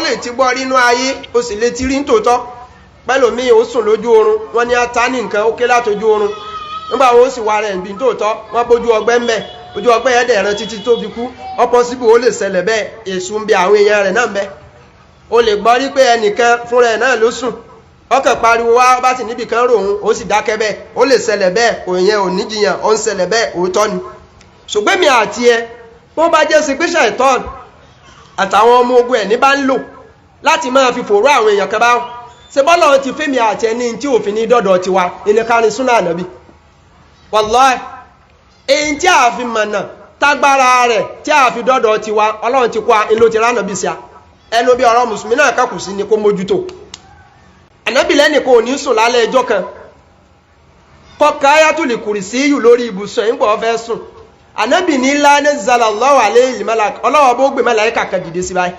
lè ti gbọ́ rínú ayé ó sì lè ti rí nítòótọ́ pẹ́lú mi ó sùn lójú oorun wọ́n ní ata ní nǹkan ó ké látojú oorun nígbà wọn ó sì wá rẹ̀ bí nítòótọ́ wọ́n bójú ọgbẹ́ ń bẹ̀ ojú ọgbẹ́ yẹn dẹ̀ran títí tó fi kú ọpọ́síbù ó lè ṣẹlẹ̀ bẹ́ẹ̀ èṣù ń bẹ àwọn èèyàn rẹ̀ náà ń bẹ ó lè gbọ́ rí pé ẹnìkan fúnra ẹ̀ náà ló sùn ọkàn pariwo wá bá sì níbi kan ròhun ó sì dákẹ́ bẹ́ẹ̀ ó lè ṣẹlẹ̀ bẹ́ẹ̀ òyìn ò níjìyàn ó ń ṣẹlẹ̀ bẹ́ẹ̀ òótọ́ ni ṣùgbọ́n mi àti ẹ bó bá jẹ́ sí pé ṣàìtọ́n àtàwọn ọmọ ogun ẹ̀ ní bá ń lò láti máa fi fòró àwọn èèyàn kan bá wọn ṣe bọ́lọ̀ ti fẹ́mi àti ẹni tí òfin ní dọ́dọ̀ tiwa ilé kárin súnà ànábì wallahi èyí tí a fi mọ̀nà tágbára rẹ̀ tí a fi dọ́dọ̀ tiwa ọlọ́run ti kọ́ inú ti ránàbì sí a ẹnu bí ọ̀rọ̀ mùsùlùmí náà kàkù sí ni kó mójútó ànábì lẹ́nìkan ò ní sùn lálẹ́ ẹjọ́ kan kọ́ka ayatul kùrìsíyù lórí ibùsùn ẹ̀ ń gbọ́ fẹ́ sùn ànábì ní lánẹ́ zalallahu alayhi malak ọlọ́wọ́ bó gbé màláíkà kan dìde sí báyìí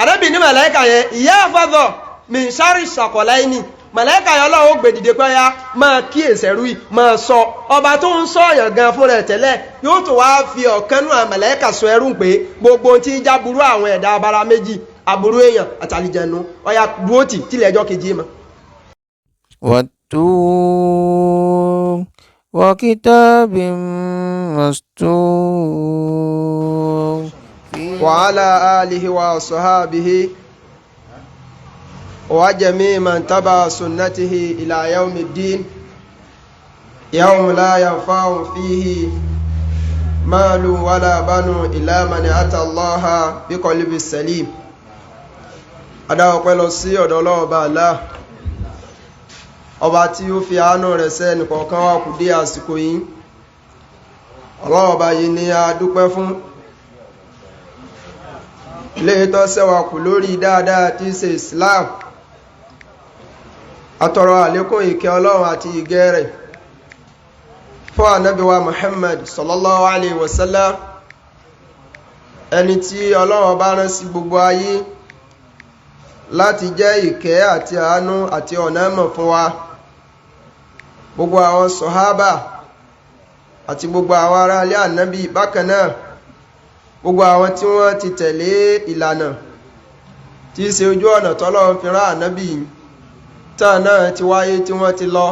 ànábì ní màláíkà yẹn ìyá àfọ́dọ̀ min sharri shaqalaini màláíkà yẹn ọlọ́wọ́ gbé dìde pé ya máa kíyèsí ẹrú yìí máa sọ ọba tó ń sọ ọ̀yàn gan fúnra ẹ̀ tẹ́lẹ̀ yóò tó wá fi ọ̀kan nù màláíkà sọ ẹrú pé gbogbo tí jáburú àwọn ẹ̀dá abara méjì aburú èèyàn àtàlìjẹnu ọya dúótì tílẹ̀ ẹjọ́ kejì mọ́. والطور وكتاب مسطور وعلى آله وصحابه وجميع من تبع سنته إلى يوم الدين يوم لا ينفع فيه مال ولا بنو إلا من أتى الله بقلب سليم adáwọ̀ pẹ́ lọ sí ọ̀dọ̀ ọlọ́ọ̀bá Allah ọba tí ó fi àánú rẹ̀ ṣe nìkọ̀ọ̀kan wá kù dé àsìkò yìí ọlọ́ọ̀bá yìí ni a dúpẹ́ fún ilé tó ṣẹ́wà kù lórí dáadáa tí í ṣe Islam atọrọ àlékún ìkẹ́ ọlọ́run àti ìgẹ́ rẹ̀ fún ànábì wa Muhammad sallallahu alaihi wasallam ẹni tí ọlọ́run bá rán sí gbogbo ayé láti jẹ́ ìkẹ́ àti àánú àti ọ̀nà mọ̀ fún wa gbogbo àwọn sọ̀hábà àti gbogbo àwọn ará ilé ànábì bákan náà gbogbo àwọn tí wọ́n ti tẹ̀lé ìlànà tí í ṣe ojú ọ̀nà tọ́lọ́run fi rán ànábì tán náà ti wáyé tí wọ́n ti lọ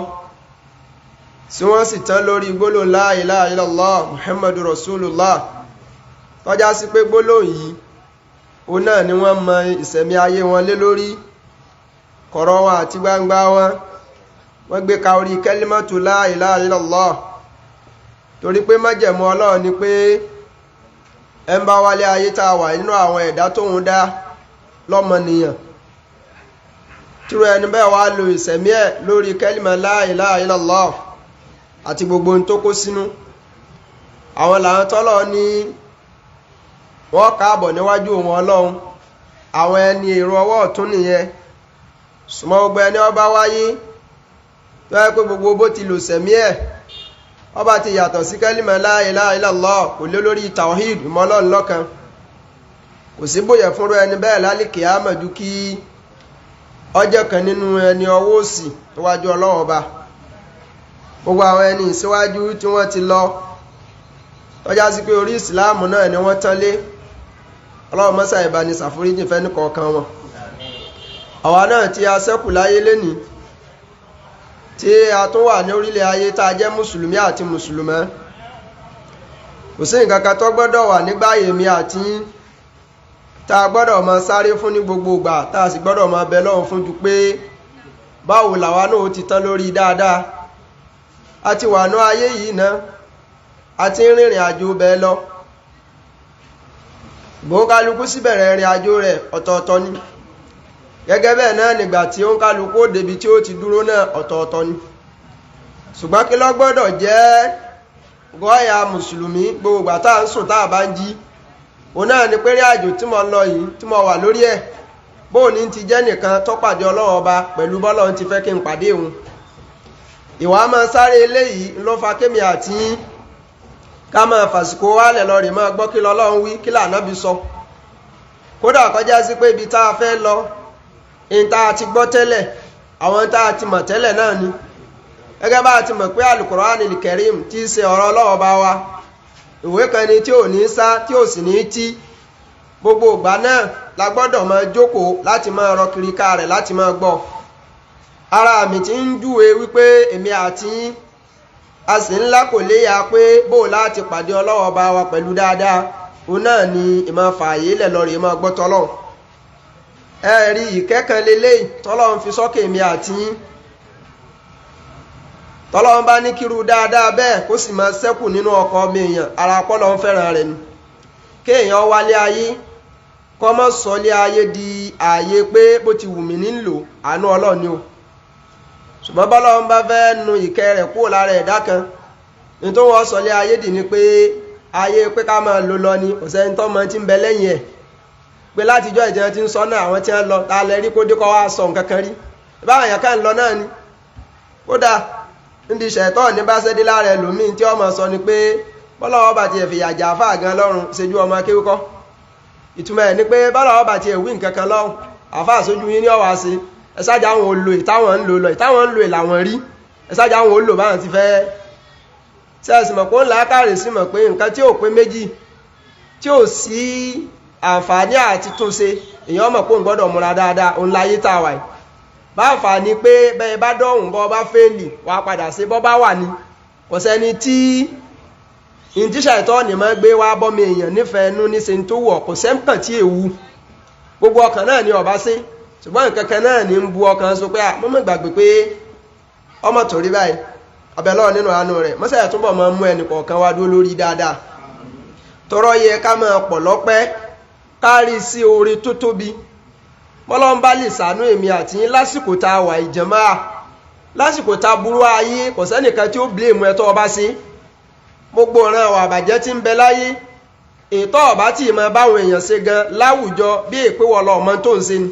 tí wọ́n sì tán lórí gbólóhùn la ilaha illallah muhammadu rasulullah tọ́já sí pé gbólóhùn yìí òun náà ni wọ́n mọ ìṣẹ̀mí ayé wọn lé lórí kọ̀rọ̀ wọn àti gbangba wọn wọ́n gbé ka orí kalimatu la ilaha illallah torí pé májẹ̀mú Ọlọ́run ni pé ẹ ń bá wálé ayé tá a wà nínú àwọn ẹ̀dá tóun dá lọ́mọnìyàn tíró ẹni bẹ́ẹ̀ wá lo ìṣẹ̀mí ẹ̀ lórí kalima la ilaha illallah àti gbogbo ohun tó kó sínú àwọn làwọn tọ́lọ̀ ní wọ́n káàbọ̀ níwájú wọn Ọlọ́run àwọn ẹni èrò ọwọ́ ọ̀tún nìyẹn súnmọ́ gbogbo ẹni ọba wáyé tó yẹ pé gbogbo bó ti lò sẹ̀mí ẹ̀ ọba ti yàtọ̀ sí kẹ́límà la ilaha illallah kò lé lórí tawhid ìmọ̀ Ọlọ́run lọ́kan kò sí bóyẹ fúnrú ẹni bẹ́ẹ̀ lálìkè àmọ̀jú kí ọjọ́ kan nínú ẹni ọwọ́ òsì níwájú Ọlọ́run ọba gbogbo àwọn ẹni ìsíwájú tí wọ́n ti lọ tọ́já sí pé orí ìsìláàmù náà ni wọ́n tán lé Ọlọ́run mọ́sá ìbáni ṣàforíjì fẹ́ni kọ̀ọ̀kan wọn àwa náà tí a ṣẹ́kù láyé lénìí tí a tún wà ní orílẹ̀ ayé tá a jẹ́ mùsùlùmí àti mùsùlùmẹ́ kò sí nǹkan kan tó gbọ́dọ̀ wà nígbàyè mi àti tá a gbọ́dọ̀ máa sáré fún ní gbogbo ìgbà tá a sì gbọ́dọ̀ máa bẹ Ọlọ́run fún ju pé báwo làwa náà ó ti tán lórí dáadáa a ti wà ní ayé yìí náà a ti ń rìnrìn àjò bẹ́ẹ̀ lọ gbókálukú sí bẹ̀rẹ̀ ìrìn àjò rẹ̀ ọ̀tọ̀ọ̀tọ̀ ni gẹ́gẹ́ bẹ́ẹ̀ náà nígbà tí ó ń kálukú ó débi tí ó ti dúró náà ọ̀tọ̀ọ̀tọ̀ ni ṣùgbọ́n kí ló gbọ́dọ̀ jẹ́ gọ́ọ̀yà mùsùlùmí gbogbo ìgbà tá à ń sùn tá à bá ń jí òun náà ni pé rí àjò tí mo lọ yìí tí mo wà lórí ẹ̀ bóun ní ti jẹ́ nìkan tó pàdé Ọlọ́run ọba pẹ̀lú bọ́lọ́run ti fẹ́ kí n pàdé òun ìwà máa sáré eléyìí ló fa kémi àti ká máa fàsìkò wálẹ̀ lọ rè máa gbọ́ kí l'Ọlọ́run wí kí l'Ànábì sọ kódà kọjá sí pé ibi tá a fẹ́ lọ in tá a ti gbọ́ tẹ́lẹ̀ àwọn tá a ti mọ̀ tẹ́lẹ̀ náà ni gẹ́gẹ́ bá a ti mọ̀ pé Al-Qur'anil Karim tí í ṣe ọ̀rọ̀ Ọlọ́run bá wa ìwé kan ni tí ò ní sá tí ò sì ní tí gbogbo ìgbà náà la gbọ́dọ̀ máa jókòó láti máa rọ kiri ká rẹ̀ láti máa gbọ́. Ara mi ti ń júwe wípé èmi àti a sì ńlá kò léya pé bó láti pàdé Ọlọ́run Ọba wa pẹ̀lú dáadáa, òun náà ni ìmọ̀ fààyè lẹ̀ lọ rè máa gbọ́ tọ́lọ́run. Ẹ̀rí ìkẹ́kàn lélẹ́yìí tọ́lọ́run fi sọ́kè mi àti tọ́lọ́run bá ní kírú dáadáa bẹ́ẹ̀ kó sì máa ṣẹ́kù nínú ọkàn ọmọ èèyàn, ara pọ́lọ́ ń fẹ́ràn rẹ̀ ni. Kéèyàn wálé ayé kọ́ mọ́ sọlé ayé di ààyè pé bó ti wù mí nílò, àánú Ọlọ́run ni o. Ṣùgbọ́n bọ́lọ́run bá fẹ́ nu ìkẹ́ rẹ̀ kúrò lára ẹ̀dá kan, ní tó wọ́n sọlé ayé dì ní pé ayé pé ká máa lò lọ ni, kò sẹ́ni tó mọ tí ń bẹ lẹ́yìn ẹ̀. Pé látijọ́ ìjẹun ti ń sọ náà, àwọn tí wọ́n lọ ta lẹ rí kó dé kọ́ wá sọ nǹkan kan rí. Báwọn èèyàn kan lọ náà ni. Kódà níbi ṣẹ̀tọ́ ní bá ṣẹ́dí lára ẹlòmíì tí ọmọ sọ ni pé bọ́lọ́wọ́ bá ti ẹ̀ fìyà jà fáà gan lọ́rùn ṣojú ọmọ kéwúkọ́. Ìtumọ̀ ẹ̀ ni pé bọ́lọ́wọ́ bá ti ẹ̀ wí nǹkan kan lọ́rùn àfáà sójú yín ní ọ̀wá sí ẹ̀sájà àwọn olò ìtáwọn ń lò lọ ìtáwọn ń lò ìlàwọ̀n rí ẹ̀sájà àwọn olò báwọn ti fẹ́ sẹ́ẹ̀sì mọ̀ pé ó ń lákàrè sí mọ̀ pé nǹkan tí ò pé méjì tí ò sí àǹfààní àti túnṣe èèyàn mọ̀ pé òun gbọ́dọ̀ múra dáadáa òun láyé tá a wà yìí. Bá àǹfààní pé bẹ́ẹ̀ bá dọ̀hùn bọ́ bá fẹ́ẹ̀lì wà padà sí bọ́ bá wà ní kò sẹ́ni tí ìjíṣà ìtọ́ni máa gbé wá bọ́mi èèyàn nífẹ̀ẹ́ nú ní sẹ́ni tó wọ̀ kò sẹ́ǹkàn tí èwu gbogbo ọkàn náà ni ọba sí ṣùgbọ́n nǹkan kan náà ní ń bu ọkàn so pé mọ́mọ́ gbàgbé pé ọmọ torí báyìí abẹ́lọ́ nínú àánú rẹ̀ mọ́sẹ̀ túbọ̀ máa mú ẹnì kọ̀ọ̀kan wá dúró lórí dáadáa tọrọ yẹ ká máa pọ̀ lọ́pẹ́ kárí sí oore tó tóbi bọ́lọ́n bá lè ṣàánú èmi àti yín lásìkò tá a wà ìjàmá lásìkò tá a burú ayé kò sẹ́nìkan tí ó blame ẹ tó ọba sí gbogbo ọ̀ràn àwọn àbàjẹ́ tí ń bẹ láyé ètò ọ̀bá tí ì máa báwọn èèyàn ṣe gan láwùjọ bí èpè wọlọ ọmọ tó ń ṣe ni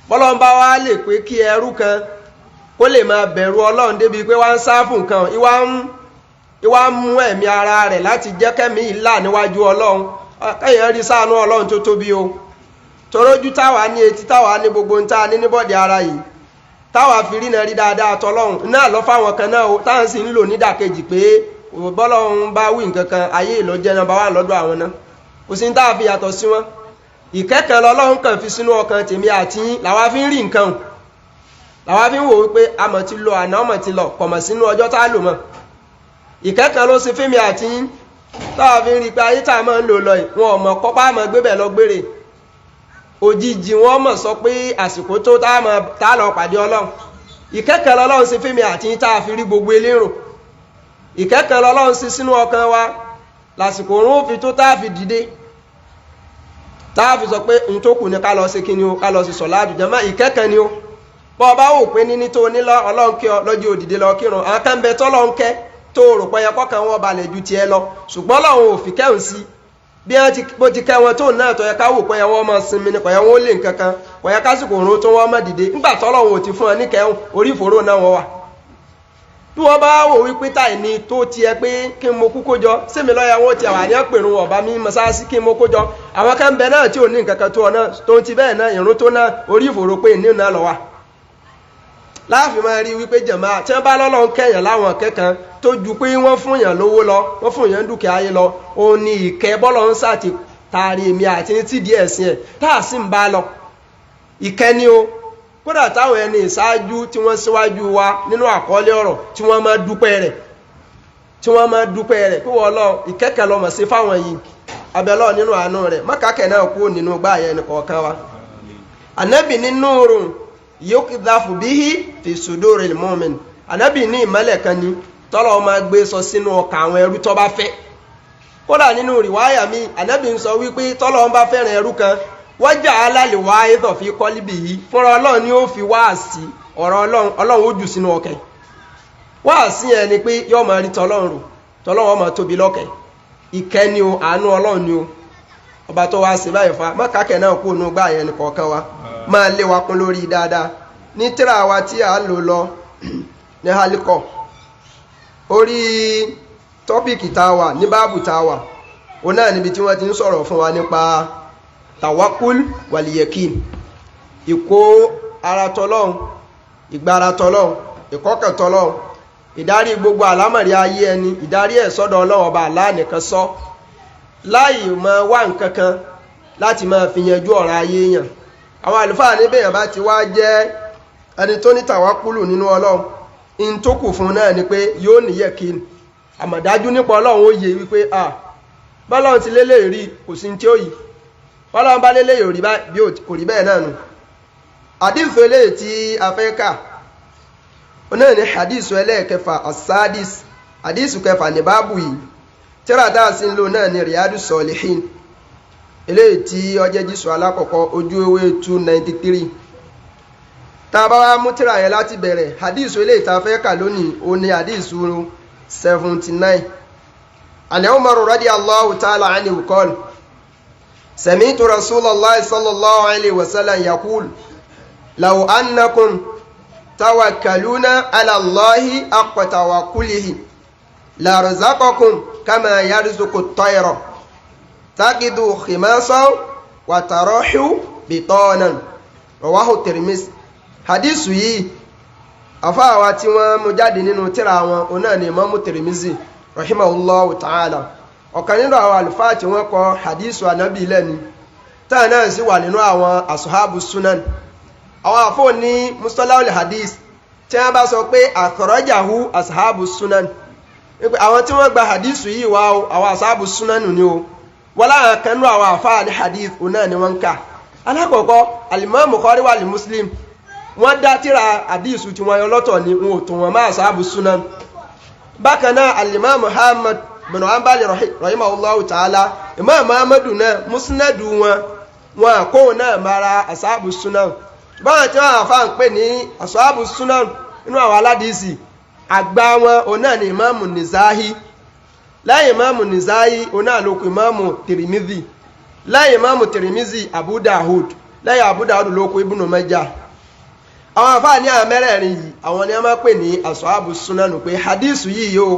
bọ́lọ́n bá wá lè pé kí ẹrú kan kó lè máa bẹ̀rù Ọlọ́run débi pé wá ń sáfù nǹkan ìwà ń mú ẹ̀mí ara rẹ̀ láti jẹ́ kẹ́mí ìlà níwájú Ọlọ́run kẹ́yìn rí sáànú Ọlọ́run tó tóbi o torójú táwa ní etí táwa ní gbogbo ń tá ní níbọ̀dì ara yìí táwa fi rí náà rí dáadáa tọlọ́run náà lọ fáwọn kan náà o táwọn sì ń lò nídàkejì pé bọ́lọ́run bá wí nǹkan kan ayé ìlọ́jẹ́ náà bá wà lọ́dọ̀ àwọn náà kò sí ní táwa fi yàtọ̀ sí wọn ìkẹ́kàn lọ́lọ́run kàn fi sínú ọkàn tèmi àti làwa fi ń rí nǹkan làwa fi ń wò wípé amọ̀ ti lọ àná ọmọ ti lọ kọ̀mọ̀ sínú ọjọ́ tá a lò mọ́ ìkẹ́kàn ló ṣe fẹ́mi àti táwa fi ń rí pé ayé tá a máa ń lò lọ yìí wọn ò mọ̀ kọ́pá àmọ́ gbébẹ̀ lọ gbére òjijì wọn mọ̀ sọ pé àsìkò tó tá a lọ pàdé Ọlọ́run ìkẹ́kàn lọ́lọ́run ṣe fẹ́mi àti tá a fi rí gbogbo elérò ìkẹ́kàn lọ́lọ́run ṣe sínú ọkàn wa lásìkò òun fi tó tá a fi dìde tá a fi sọ pé n tó kù ní ká lọ sí kíni o ká lọ sí sọ̀lá àdùjẹ́ mọ́ ìkẹ́kàn ni o bọ́ ọba wò pé níní tó ní Ọlọ́run kí ọ lọ́jọ́ òdìdé lọ kírun àwọn kan bẹ tọ́lọ́run kẹ́ tó rò pé ẹyẹ kan wọn balẹ̀ ju tiẹ̀ lọ ṣùgbọ́n Ọlọ́run ò fi kẹ́hùn sí bí wọ́n ti kẹ́ wọn tó náà tó yẹ ká wò pé ẹyẹ wọn máa sinmi ni kò yẹ wọn ó lè nǹkan kan kò yẹ kásìkò òun tó wọn má dìde nígbà tọ́lọ́run ò ti fún ọ ní kẹ́hùn orí ìfòró náà wọn wà bí wọ́n bá wò wípé táì ní tó tiẹ̀ pé kí n mo kú kójọ sẹ́mi lọ́yà wọn ti àwọn àníyàn pèrún ọ̀bá mi mọ́sáàsì kí n mo kójọ àwọn kan bẹ náà tí ò ní nǹkan kan tó ọ náà tó ń ti bẹ́ẹ̀ náà ìrún tó náà orí ìfòró pé ní náà lọ wà láàfin máa rí wípé jẹ̀má tí wọ́n bá lọ́lọ́run kẹ́yàn láwọn kẹ́kan tó ju pé wọ́n fún yàn lówó lọ wọ́n fún yàn dúkìá ayé lọ òun ni ìkẹ́ bọ́lọ́run sàti taari èmi àti ní tí díẹ̀ sí ẹ̀ tá a sì ń bá lọ ìkẹ́ ni o kódà táwọn ẹni ìṣáájú tí wọ́n síwájú wa nínú àkọọ́lẹ̀ ọ̀rọ̀ tí wọ́n máa dúpẹ́ rẹ̀ pé wọ́n lọ ìkẹ́kẹ́ lọ́mọ̀ sí fáwọn yìí abẹ́lọ́ nínú àánú rẹ̀ mọ́kàkẹ́ náà kú nínú gbáyẹ nìkọ̀ọ̀kan wa ànábì nínú rùn yókìdáfù bíhí fi sùdúril mọ́mìn ànábì ní ìmọ́lẹ̀ kan ní tọ́lọ́ máa gbé sọ sínú ọkàn àwọn ẹrú tó bá fẹ́ kódà nínú rìwáyà mi ànábì ń sọ wípé tọ́lọ́ bá fẹ́ràn ẹrú kan wọ́jà alálè wá ẹ̀dọ̀ fi kọ́líbì yìí fúnra Ọlọ́run ni ó fi wáàsí ọ̀rọ̀ Ọlọ́run ó jù sínú ọkàn wáàsí yẹn ni pé yóò máa rí tọ́lọ́run ó máa tóbi lọ́kàn ìkẹ́ ni o àánú Ọlọ́run ni o ọba tó wá sí báyìí fa mọ́kàkẹ́ náà kú nù gbá yẹn nìkọ̀ọ̀kan wa máa lé wa kún lórí dáadáa ní tírà wa tí a lò lọ ní halikọ orí tọ́pìkì tá a wà ní báàbù tá a wà òun náà níbi tí wọ́n ti ń sọ̀rọ̀ fún wa nípa tawakul waliyekin ìkó ara tọlọ́hun ìgbára tọlọ́hun ìkọ́kàn tọlọ́hun ìdarí gbogbo àlámọ̀rí ayé ẹni ìdarí ẹ̀ sọ́dọ̀ Ọlọ́run ọba Allah nìkan sọ láì mọ wá nǹkan kan láti máa fi yanjú ọ̀rọ̀ ayé èèyàn. Àwọn àlùfáà níbẹ̀ yẹn bá ti wá jẹ́ ẹni tó ní tàwákùlù nínú Ọlọ́run, in tó kù fún náà ni pé yóò ní yẹ̀kín, àmọ̀dájú nípa Ọlọ́run ó yé wípé bọ́lọ́run ti lélẹ̀ rí kò sí tí ó yìí, bọ́lọ́run bá lélẹ̀ yóò rí bí kò rí bẹ́ẹ̀ náà nù. Hadith eléyìí tí a fẹ́ kà náà ni hadith ẹlẹ́ẹ̀kẹfà as-sadis, hadith kẹfà ní báàbù yìí, tírà tá a sì ń lò náà ni Riyadus Salihin, eléyìí tí ó jẹ́ jísù alákọ̀ọ́kọ́ ojú ewé 293. Tá a bá wá mú tírà yẹn láti bẹ̀rẹ̀, hadith eléyìí tá a fẹ́ kà lónìí ó ní hadith 79. An Umar radiyallahu ta'ala anhu qala sami'tu Rasulallahi sallallahu alayhi wa sallam yaqul law annakum tawakkaluna ala Allahi haqqa tawakkulihi la razaqakum kama yarzuqu at-tayra taqidu khimasan wa tarahu bitanan, rawahu Tirmidhi. Hadithu yìí àfáàwá tí wọ́n mú jáde nínú tírà wọn ọ̀nà ni Imam Tirmidhi rahimahullahu ta'ala, ọ̀kan nínú àwọn àlùfáà tí wọ́n kọ hadithu Ànábì lẹ́ni táà náà sì wà nínú àwọn ashabu sunan. Àwọn àfóò ní mustalahul hadith tí wọ́n bá sọ pé akhrajahu ashabu sunan, àwọn tí wọ́n gba hadithu yìí wá àwọn ashabu sunan ni o, wọ́n láwọn kan nínú àwọn àfáà ní hadith ọ̀nà ni wọ́n kà. Alákọ̀ọ́kọ́ al-Imam Bukhari wà ní Muslim, wọ́n dá tírà hadithu tí wọ́n yọ lọ́tọ̀ ní wọn ò tó wọn máa ashabu sunan. Bákan náà al-Imam Muhammad bin Hanbal rahimahullahu ta'ala, Imam Muhammadu náà musnadu wọn kó náà mara ashabu sunan. Báwọn tí wọ́n àfá ń pè ní ashabu sunan inú àwọn aládìsí àgbà wọn ọ̀nà ni Imam Nisa'i, lẹ́yìn Imam Nisa'i ọ̀nà lókù Imam Tirmidhi, lẹ́yìn Imam Tirmidhi Abu Dawud, lẹ́yìn Abu Dawud lókù Ibn Majah. Àwọn àfá ní àmẹ́rẹ̀ẹ̀rin yìí àwọn ni a máa pè ní ashabu sunan, pé hadithu yìí yóò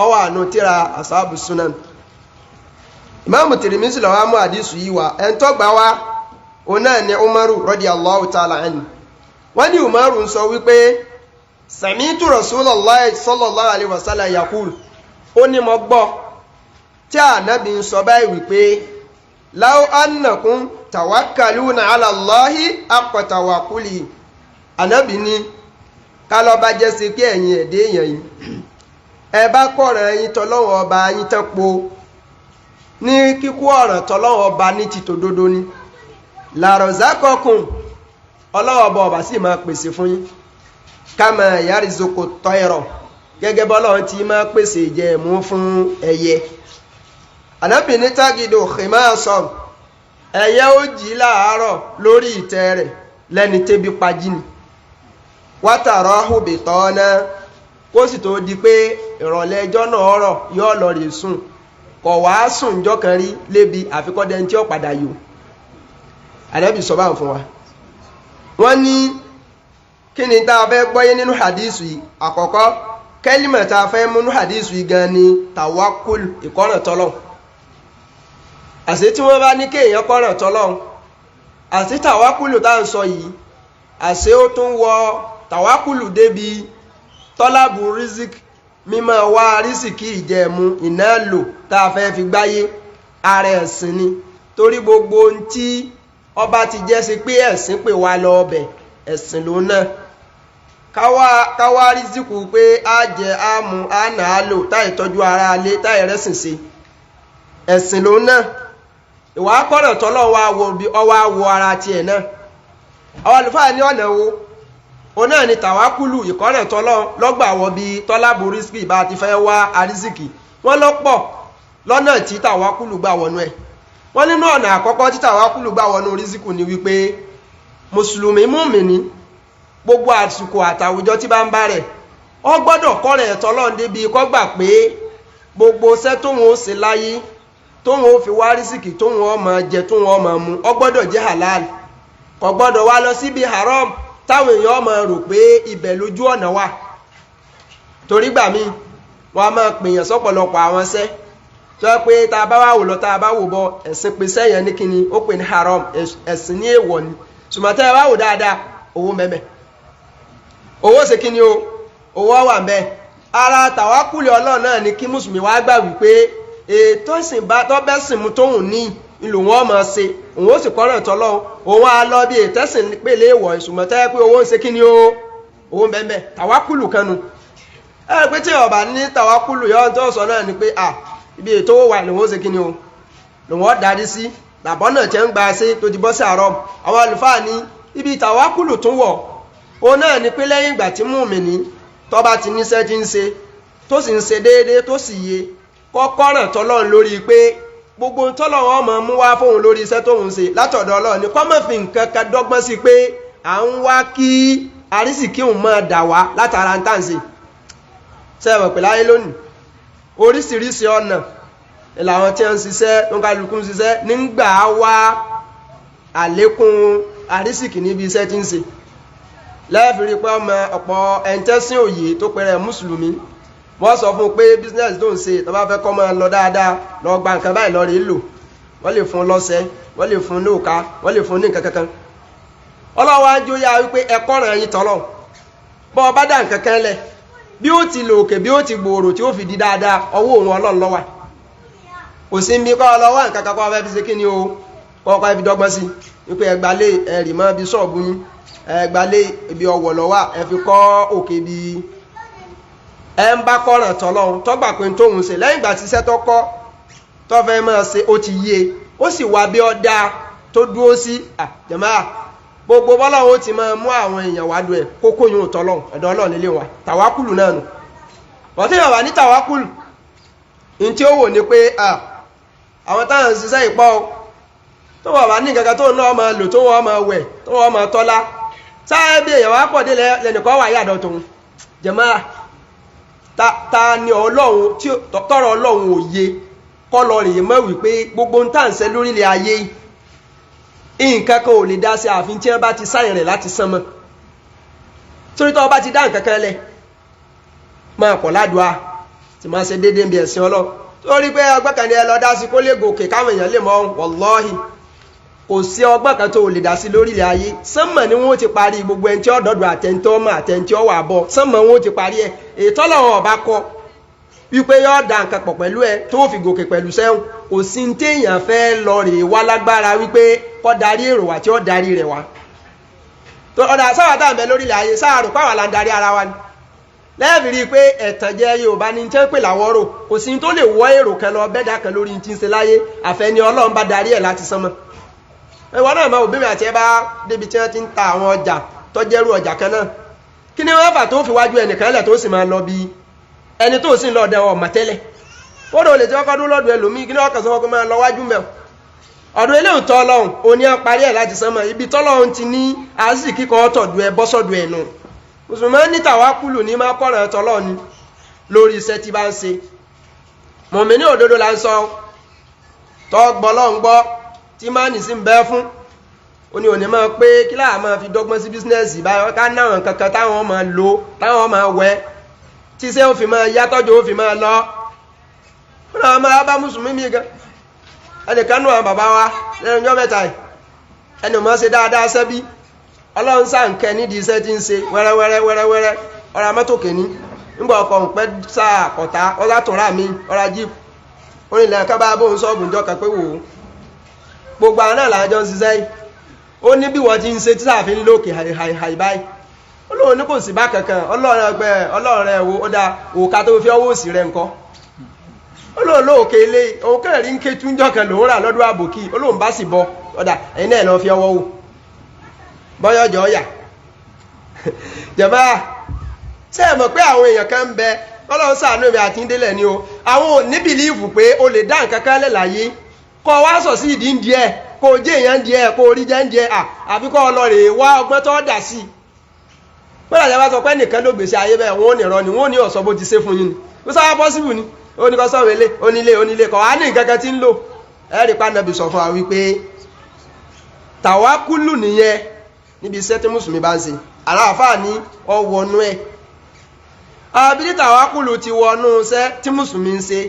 ọwọ́ àánú tíra ashabu sunan. Imam Tirmidhi ló wá mú hadithu yìí wá, ẹn tó gbà wá ọ̀nà ni Umaru radiyallahu ta'ala anhu. Wọ́n ní Umaru ń sọ wípé sami'tu Rasulullahi sallallahu alaihi wasallam yaqul, ó ní mo gbọ́ tí Ànábì ń sọ báyìí wípé law annakum tawakkaluna ala Allahi haqqa tawakkulihi. Ànábì ní ká lọ bá jẹ́ sí pé ẹ̀yin ẹ̀dẹ́ èèyàn yìí ẹ bá kọ̀ràn ẹ̀yin tọ́lọ́wọ́ ọba yín tán po ní kíkú ọ̀ràn tọ́lọ́wọ́ ọba ní ti tòdodo ni, la razaqakum ọlọ́wọ́ ọba sì máa pèsè fún yín kama yarzuqu at-tayra, gẹ́gẹ́ bọ́lọ́run ti máa pèsè ìjẹ̀mú fún ẹyẹ. Ànábì ní tagidu khimasan, ẹyẹ ó jí láàárọ̀ lórí ìtẹ́ rẹ̀ lẹ́ni tẹ́bí pají ni, wa tarahu bitana, kó sì tó di pé ìrọ̀lẹ́ ẹjọ́ náà rọ̀ yóò lọ rè sùn, kọ̀ wá sùn jọ́ kan rí lébi àfikọ́dẹ́ tí ó padà yò. Ànábì sọ báwọn fún wa. Wọ́n ní kí ni tá a fẹ́ gbọ́yé nínú hadithu yìí? Àkọ́kọ́ kẹ́límà tá a fẹ́ mú nínú hadithu yìí gan ni tawakkul, ìkọ́ràn tọ́lọ́hun. Àṣé tí wọ́n bá ní kéèyàn kọ́ràn tọ́lọ́hun, àṣé tawakkulu tá ń sọ yìí, àṣé ó tún wọ tawakkulu débi tọ́lábù rísíkì, mímọ̀ wá rísíkì ìjẹ̀mú iná lò tá a fẹ́ fi gbáyé, ara ẹ̀sìn ni. Torí gbogbo ohun tí ọba ti jẹ́ sí pé ẹ̀sìn pè wá lọ ọbẹ̀, ẹ̀sìn ló náà. Káwá rísíkù pé á jẹ á mu á nà á lò táì tọ́jú ara alé táì rẹ́sìn sí, ẹ̀sìn ló náà. Ìwà akọ́nà tọ́lọ́ wa wo bí ọwá wo ara tiẹ̀ náà. Àwọn àlùfáà ní ọ̀nà wo o náà ni tàwákùlù, ìkọ́nà tọ́lọ́ lọ́gbà wọ bí tọ́lábù rísíkì bá ti fẹ́ wá arísìkì. Wọ́n lọ́pọ̀ lọ́nà tí tàwákùlù gbà wọnú ẹ̀. Wọ́n nínú ọ̀nà àkọ́kọ́ tí tàwákùlù gbà wọnú rísíkù ni wípé mùsùlùmí mùmínì gbogbo àsìkò àtàwùjọ tí bá ń bá rẹ̀ ó gbọ́dọ̀ kọ́rẹ̀ tọ́lọ́run débi kó gbà pé gbogbo iṣẹ́ tóun ó ṣe láyé tóun ó fi wá rísíkì tóun ó máa jẹ tóun ó máa mu ó gbọ́dọ̀ jẹ́ halal, kò gbọ́dọ̀ wá lọ síbi haram táwọn èèyàn máa rò pé ibẹ̀ lójú ọ̀nà wà. Torí gbà mí wọ́n á máa pèèyàn sọ́pọ̀lọpọ̀ àwọn iṣẹ́ tó yẹ pé tá a bá wà wò lọ tá a bá wò bọ̀ ẹ̀sìn pé sẹ́yìn ní kíni ó pè ní haram, ẹ̀sìn ní èèwọ̀ ni. Ṣùgbọ́n tá a bá wò dáadáa owó mẹ́mẹ́, owó ṣe kíni o, owó wà ń bẹ. Ara tàwákùlì Ọlọ́run náà ni kí mùsùlùmí wá gbà wípé ètò ìsìn bá tó bẹ́sìn mu tóun ní ìlú wọn máa ṣe òun ó sì kọ́ràn tọ́lọ́run òun á lọ bí ètẹ́sìn pèlè ìwọ̀ ìṣùmọ̀ tẹ́ pé owó ń ṣe kí ni ó owó ń bẹ́ẹ̀ tàwákùlù kanu ẹ pé tí ọba ní tàwákùlù yọ tó sọ náà ni pé ibi ètò wà lòun ó ṣe kí ni ó lòun ó darí sí làbọ́ náà tẹ́ ń gba ṣe tó ti bọ́ sí àárọ̀ àwọn àlùfáà ní ibi tàwákùlù tún wọ̀ òun náà ni pé lẹ́yìn ìgbà tí mùmínì tó bá ti níṣẹ́ tí ń ṣe tó sì ń ṣe déédéé tó sì yé kọ́kọ́ràn tọ́lọ́run lórí pé gbogbo tọ́lọ́run ọmọ mú wá fóun lórí iṣẹ́ tóun ṣe látọ̀dọ̀ Ọlọ́run ni kọ́ mọ̀ fi nǹkan kan dọ́gbọ́n sí pé à ń wá kí àrísìkí òun máa dà wá látara ń tàǹsì sẹ́wọ̀n pẹ̀lú ayé lónìí oríṣiríṣi ọ̀nà làwọn tí wọ́n ń ṣiṣẹ́ tó ń kálukú ń ṣiṣẹ́ nígbà wá àlékún àrísìkí níbi iṣẹ́ tí ń ṣe lẹ́ẹ̀fìrí pé ọmọ ọ̀pọ̀ ẹ̀ńtẹ́sìn òye tó pẹ̀rẹ̀ mùsùlùmí wọ́n sọ fún pé business tó ń ṣe tó bá fẹ́ kọ́ máa lọ dáadáa lọ gba nǹkan báyìí lọ rí lò wọ́n lè fún lọ́sẹ̀ wọ́n lè fún ní òka wọ́n lè fún ní nǹkan kankan ọlọ́wọ́ ajó yá wípé ẹ̀kọ́ ràn yín tọ́lọ̀ bọ́ ọba dá nǹkan kan lẹ̀ bí ó ti lò òkè bí ó ti gbòòrò tí ó fi di dáadáa ọwọ́ òun Ọlọ́run ló wà kò sí mi kọ́ ọlọ́wọ́ nǹkan kan kọ́ fẹ́ fi ṣe kí ni o kọ́ ọkọ̀ fi dọ́gbọ́n sí wípé ẹgbàlẹ́ ẹ̀rì mọ́ bí ṣọ́ọ̀bù yín ẹgbàlẹ́ ibi ọ̀wọ̀ lọ́wọ́ ẹ fi kọ́ òkè bí ẹ ń bá kọ́ràn tọ́lọ́run tọ́gbà pé tóun ṣe lẹ́yìn ìgbà tí iṣẹ́ tó kọ́ tó fẹ́ máa ṣe ó ti yé ó sì wá bí ọ̀dà tó dúró sí àjẹmọ́ gbogbo bọ́lọ́run ó ti máa mú àwọn èèyàn wá dùn ẹ̀ kókó yóò tọ́lọ́run ọ̀dọ̀ Ọlọ́run nílé wa tàwákùlù náà nù bọ́tí ìyàwó ní tàwákùlù ní tí ó wò ní pé àwọn táwọn ṣiṣẹ́ ìpọ́ tó wà wá ní kankan tó náà máa lò tó wọ́n máa wẹ̀ tó wọ́n máa tọ́lá sáà bí èèyàn wá pọ̀ dé lẹ́nìkan wà yàdọ̀ tòun jẹ̀mọ́ ta ni Ọlọ́run tí tọrọ Ọlọ́run òye kọlọ rèé mọ̀ wípé gbogbo ń tà ń ṣe lórílẹ̀ ayé nǹkan kan ò lè dá sí ààfin tí wọ́n bá ti sáyìn rẹ̀ láti sánmọ̀ torí tó bá ti dá nǹkan kan lẹ̀ máa pọ̀ ládùá tí máa ṣe déédéé bí ẹ̀sìn Ọlọ́run torí pé ọgbọ́n kan ní ẹ lọ dá sí kó lè gòkè káwọn èèyàn lè mọ̀ wàláhì kò sí ọgbọ́n kan tó lè dá sí lórílẹ̀ ayé sánmọ̀ ni wọ́n ti parí gbogbo ẹni tí ó dọ̀dọ̀ àtẹ̀ntọ́ mọ̀ àtẹ̀ntí ó wà bọ̀ sánmọ̀ wọ́n ti parí ẹ̀ ètò Ọlọ́run ọba kọ wípé yóò da nǹkan pọ̀ pẹ̀lú ẹ tó fi gòkè pẹ̀lú sẹ́hùn kò sí ní téèyàn fẹ́ lọ rè wá lágbára wípé kó darí èrò wá tí ó darí rẹ̀ wá ọ̀dà sáwà tá à ń bẹ lórílẹ̀ ayé sáà rò pàwọn là ń darí ara wa ni lẹ́ẹ̀fì rí i pé ẹ̀tànjẹ Yorùbá ní tẹ́ ń pè láwọ́rò kò sí tó lè wọ́ èrò kan lọ bẹ́ẹ̀dá kan lórí ti ń ṣe láyé àfẹ́ni Ọlọ́run bá darí ẹ̀ láti sánmọ̀ ẹwọ́n náà máa òbí mi àti ẹ bá débi tí wọ́n ti ń ta àwọn ọjà tọ́jẹ́rú ọjà kan náà kí ni wọ́n fà tó fi wájú ẹnìkan lẹ̀ tó sì máa lọ bí ẹni tó sì ń lọ ọ̀dẹ̀ ọmọ tẹ́lẹ̀ ó rò lè tí wọ́n kọ́dún lọ́dún ẹlòmíì kí ni wọ́n kàn sọ fún máa lọ wájú mẹ́ ọdún eléhùn tọ́ Ọlọ́run òní à parí ẹ̀ láti sánmọ̀ ibi tọ́lọ́run ti ní àásì kíkọ́ ọ̀tọ̀dù ẹ bọ́sọ̀dù ẹ̀ nù mùsùlùmí ní tàwákùlù ní máa kọ́ràn tọ́lọ́run ni lórí iṣẹ́ tí bá ń ṣe mùmínì òdodo là ń sọ tọ́ gbọ́lọ́run gbọ́ tí máa nì sí ń bẹ́ fún ó ní òní máa pé kí láà máa fi dọ́gbọ́n sí bísínẹ́sì báyọ̀ ká náwọn kankan táwọn máa lò táwọn máa wẹ́ tí iṣẹ́ ó fi máa yá tọ́jú ó fi máa lọ ó náà máa bá mùsùlùmí mi gan ẹnìkan nù àwọn bàbá wa lẹ́nu ọjọ́ mẹ́ta yìí ẹni ò máa ṣe dáadáa sẹ́bí Ọlọ́run sáǹkẹ́ nídìí iṣẹ́ tí ń ṣe wẹ́rẹ́wẹ́rẹ́ ọ̀rá mọ́tò kìíní nígbà ọkọ̀ ń pẹ́ sáà kọ̀tá ọlá tòrá mi ọ̀rá jíìpù onílẹ̀ ká bá bóun sọ́ọ̀bù ńjọ́ kan pé wò ó gbogbo àwọn náà làjọ ń ṣiṣẹ́ yìí ó ní bí wọ́n ti ń ṣe tí sáàfin lókè hàìhàì báyìí ó lóun ní kò sí bá kankan Ọlọ́run rẹ̀ wo ó dá òkà tó fi ọwọ́ òsì rẹ̀ ńkọ́ ó lóun lóòkè ilé òun kẹrin rí ń ké túnjọ́ kan lòun rà lọ́dún àbòkí ó lóun bá sì bọ ọ̀dà ẹ̀yin náà lọ fi ọwọ́ wò bọ́yọ̀jọ́ ọ̀yà jẹ̀mọ́ ṣé ẹ mọ̀ pé àwọn èèyàn kan ń bẹ Ọlọ́run ṣàánú mi àti ìdílẹ̀ ni o àwọn ò ní bìlíìfù pé o lè dá nǹkan kan lẹ̀ láyé kọ́ wá sọ sí ìdí ń díẹ̀ kó o jẹ́ èèyàn ń díẹ̀ kó o rí jẹ́ ń díẹ̀ àbí kọ́ ọ lọ rè wá ọgbọ́n tó dà sí i bọ́lá ìjọba sọ pé nìkan ló gbèsè ayé bẹ́ẹ̀ wọ́n ò ní rọ ni wọ́n ò ní ọ̀sọ́ bó ti ṣe fún yín ni ó sábà pọ́sibù ni ó ní kọ́ sọ̀rọ̀ ilé onílé kọ́ wá ní nǹkan kan tí ń lò ẹ̀rí pàǹdàbí sọ fún wa wípé tàwákùlù nìyẹn níbi iṣẹ́ tí mùsùlùmí bá ń ṣe àlàáfáà ní ọwọ́nú ẹ̀ àbílí tàwákùlù ti wọnú iṣẹ́ tí mùsùlùmí ń ṣe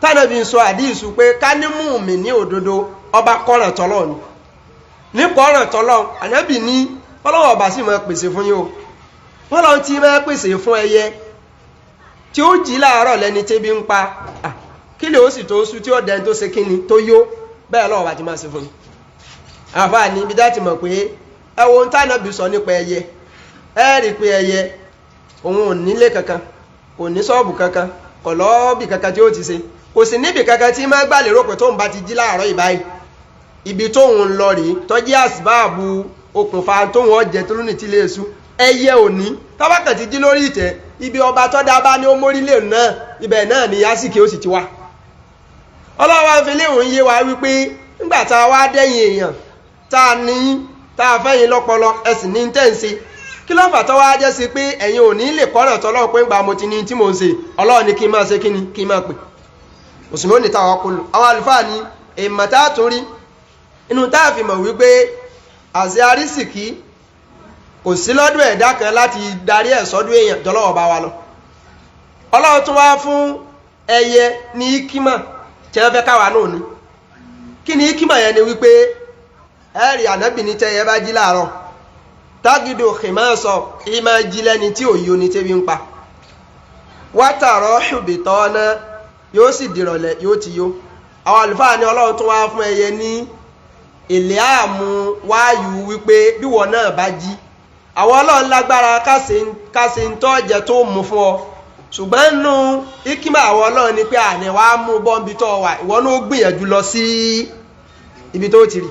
tánàbí ń sọ àdíìsù pé ká ní mùmí ní òdodo ọba kọ́ràn tọ́lọ́ ni ní kọ́ràn tọ́lọ́ ànábì ní Ọlọ́run ọba sì máa pèsè fún yín o wọ́n lọ́n ti máa pèsè fún ẹyẹ tí ó jí láàárọ̀ lẹ́ni tẹ́bí ń pa kí lè ó sì tó sú tí ó dẹni tó ṣe kíni tó yó bẹ́ẹ̀ lọ́wọ́ bá ti máa ṣe fún mi àfáà ní ibi dá ti mọ̀ pé ẹ wo ohun tánàbí sọ nípa ẹyẹ ẹ rí pé ẹyẹ òun ò nílé kankan kò ní ṣọ́ọ̀bù kankan kò lọ́ọ̀bì kankan tí ó ti ṣe kò sì níbì kankan tí máa gbà lérò pé tóun bá ti jí láàárọ̀ ìbáyìí ibi tóun ń lọ rèé tọ́jú àsìbáàbù okùnfà tóun ọ̀jẹ̀ tó lónìí tí lè sú ẹyẹ òní tọ́bàkàn ti jí lórí ìtẹ́ ibi ọba tọ́dá bá ní ó mórílẹ̀ náà ibẹ̀ náà ni yásìkì ó sì ti wá ọlọ́wọ́ ń fi léhùn yé wa wípé nígbà tá a wá dẹ́yìn èèyàn tá a fẹ́yìn lọ́pọlọ ẹ̀sìn ní tẹ́ǹsì kí ló fà tó wá jẹ́ sí pé ẹ̀yin ò ní lè kọ́nà tọ́lọ́ pé ńgbà mo ti ní tí mo ń ṣe ọlọ́run ní kí n máa ṣe kíni kí n máa pè òsùnmọ́ ní táwọn kọlù àwọn àlùfáà ní èèmọ̀ tá a tún rí inú tá a fi mọ̀ wípé àṣẹ àrísìkí kò sí lọ́dún ẹ̀dá kan láti darí ẹ̀ sọ́dún èèyàn jọlọ́wọ́ bá wa lọ ọlọ́run tún wá fún ẹyẹ ní ikímọ̀ tí wọ́n fẹ́ káwa náà ní kí ni ikímọ̀ yẹn ni wípé ẹ̀rì ànábì ní tẹ́yẹ bá jí láàárọ̀ tágídò kìmọ̀ sọ ìmọ̀ jí lẹ́ni tí ò yó ní tẹ́bí ń pa wátàrọ̀ ṣùbìtọ́ náà yóò sì dìrọ̀lẹ̀ yóò ti yó àwọn àlùfáà ní ọlọ́run tún wá fún ẹyẹ ní èlé àmú wáyù wípé bíwọ náà bá jí àwọn ọlọ́run lágbára káṣe ń tọ́jẹ tó mú fún ọ ṣùgbọ́n nínú ikímọ̀ àwọn ọlọ́run ni pé àní wàá mú bọ́m̀bì tó wà ìwọ náà gbìyànjú lọ sí ibi tó ti rí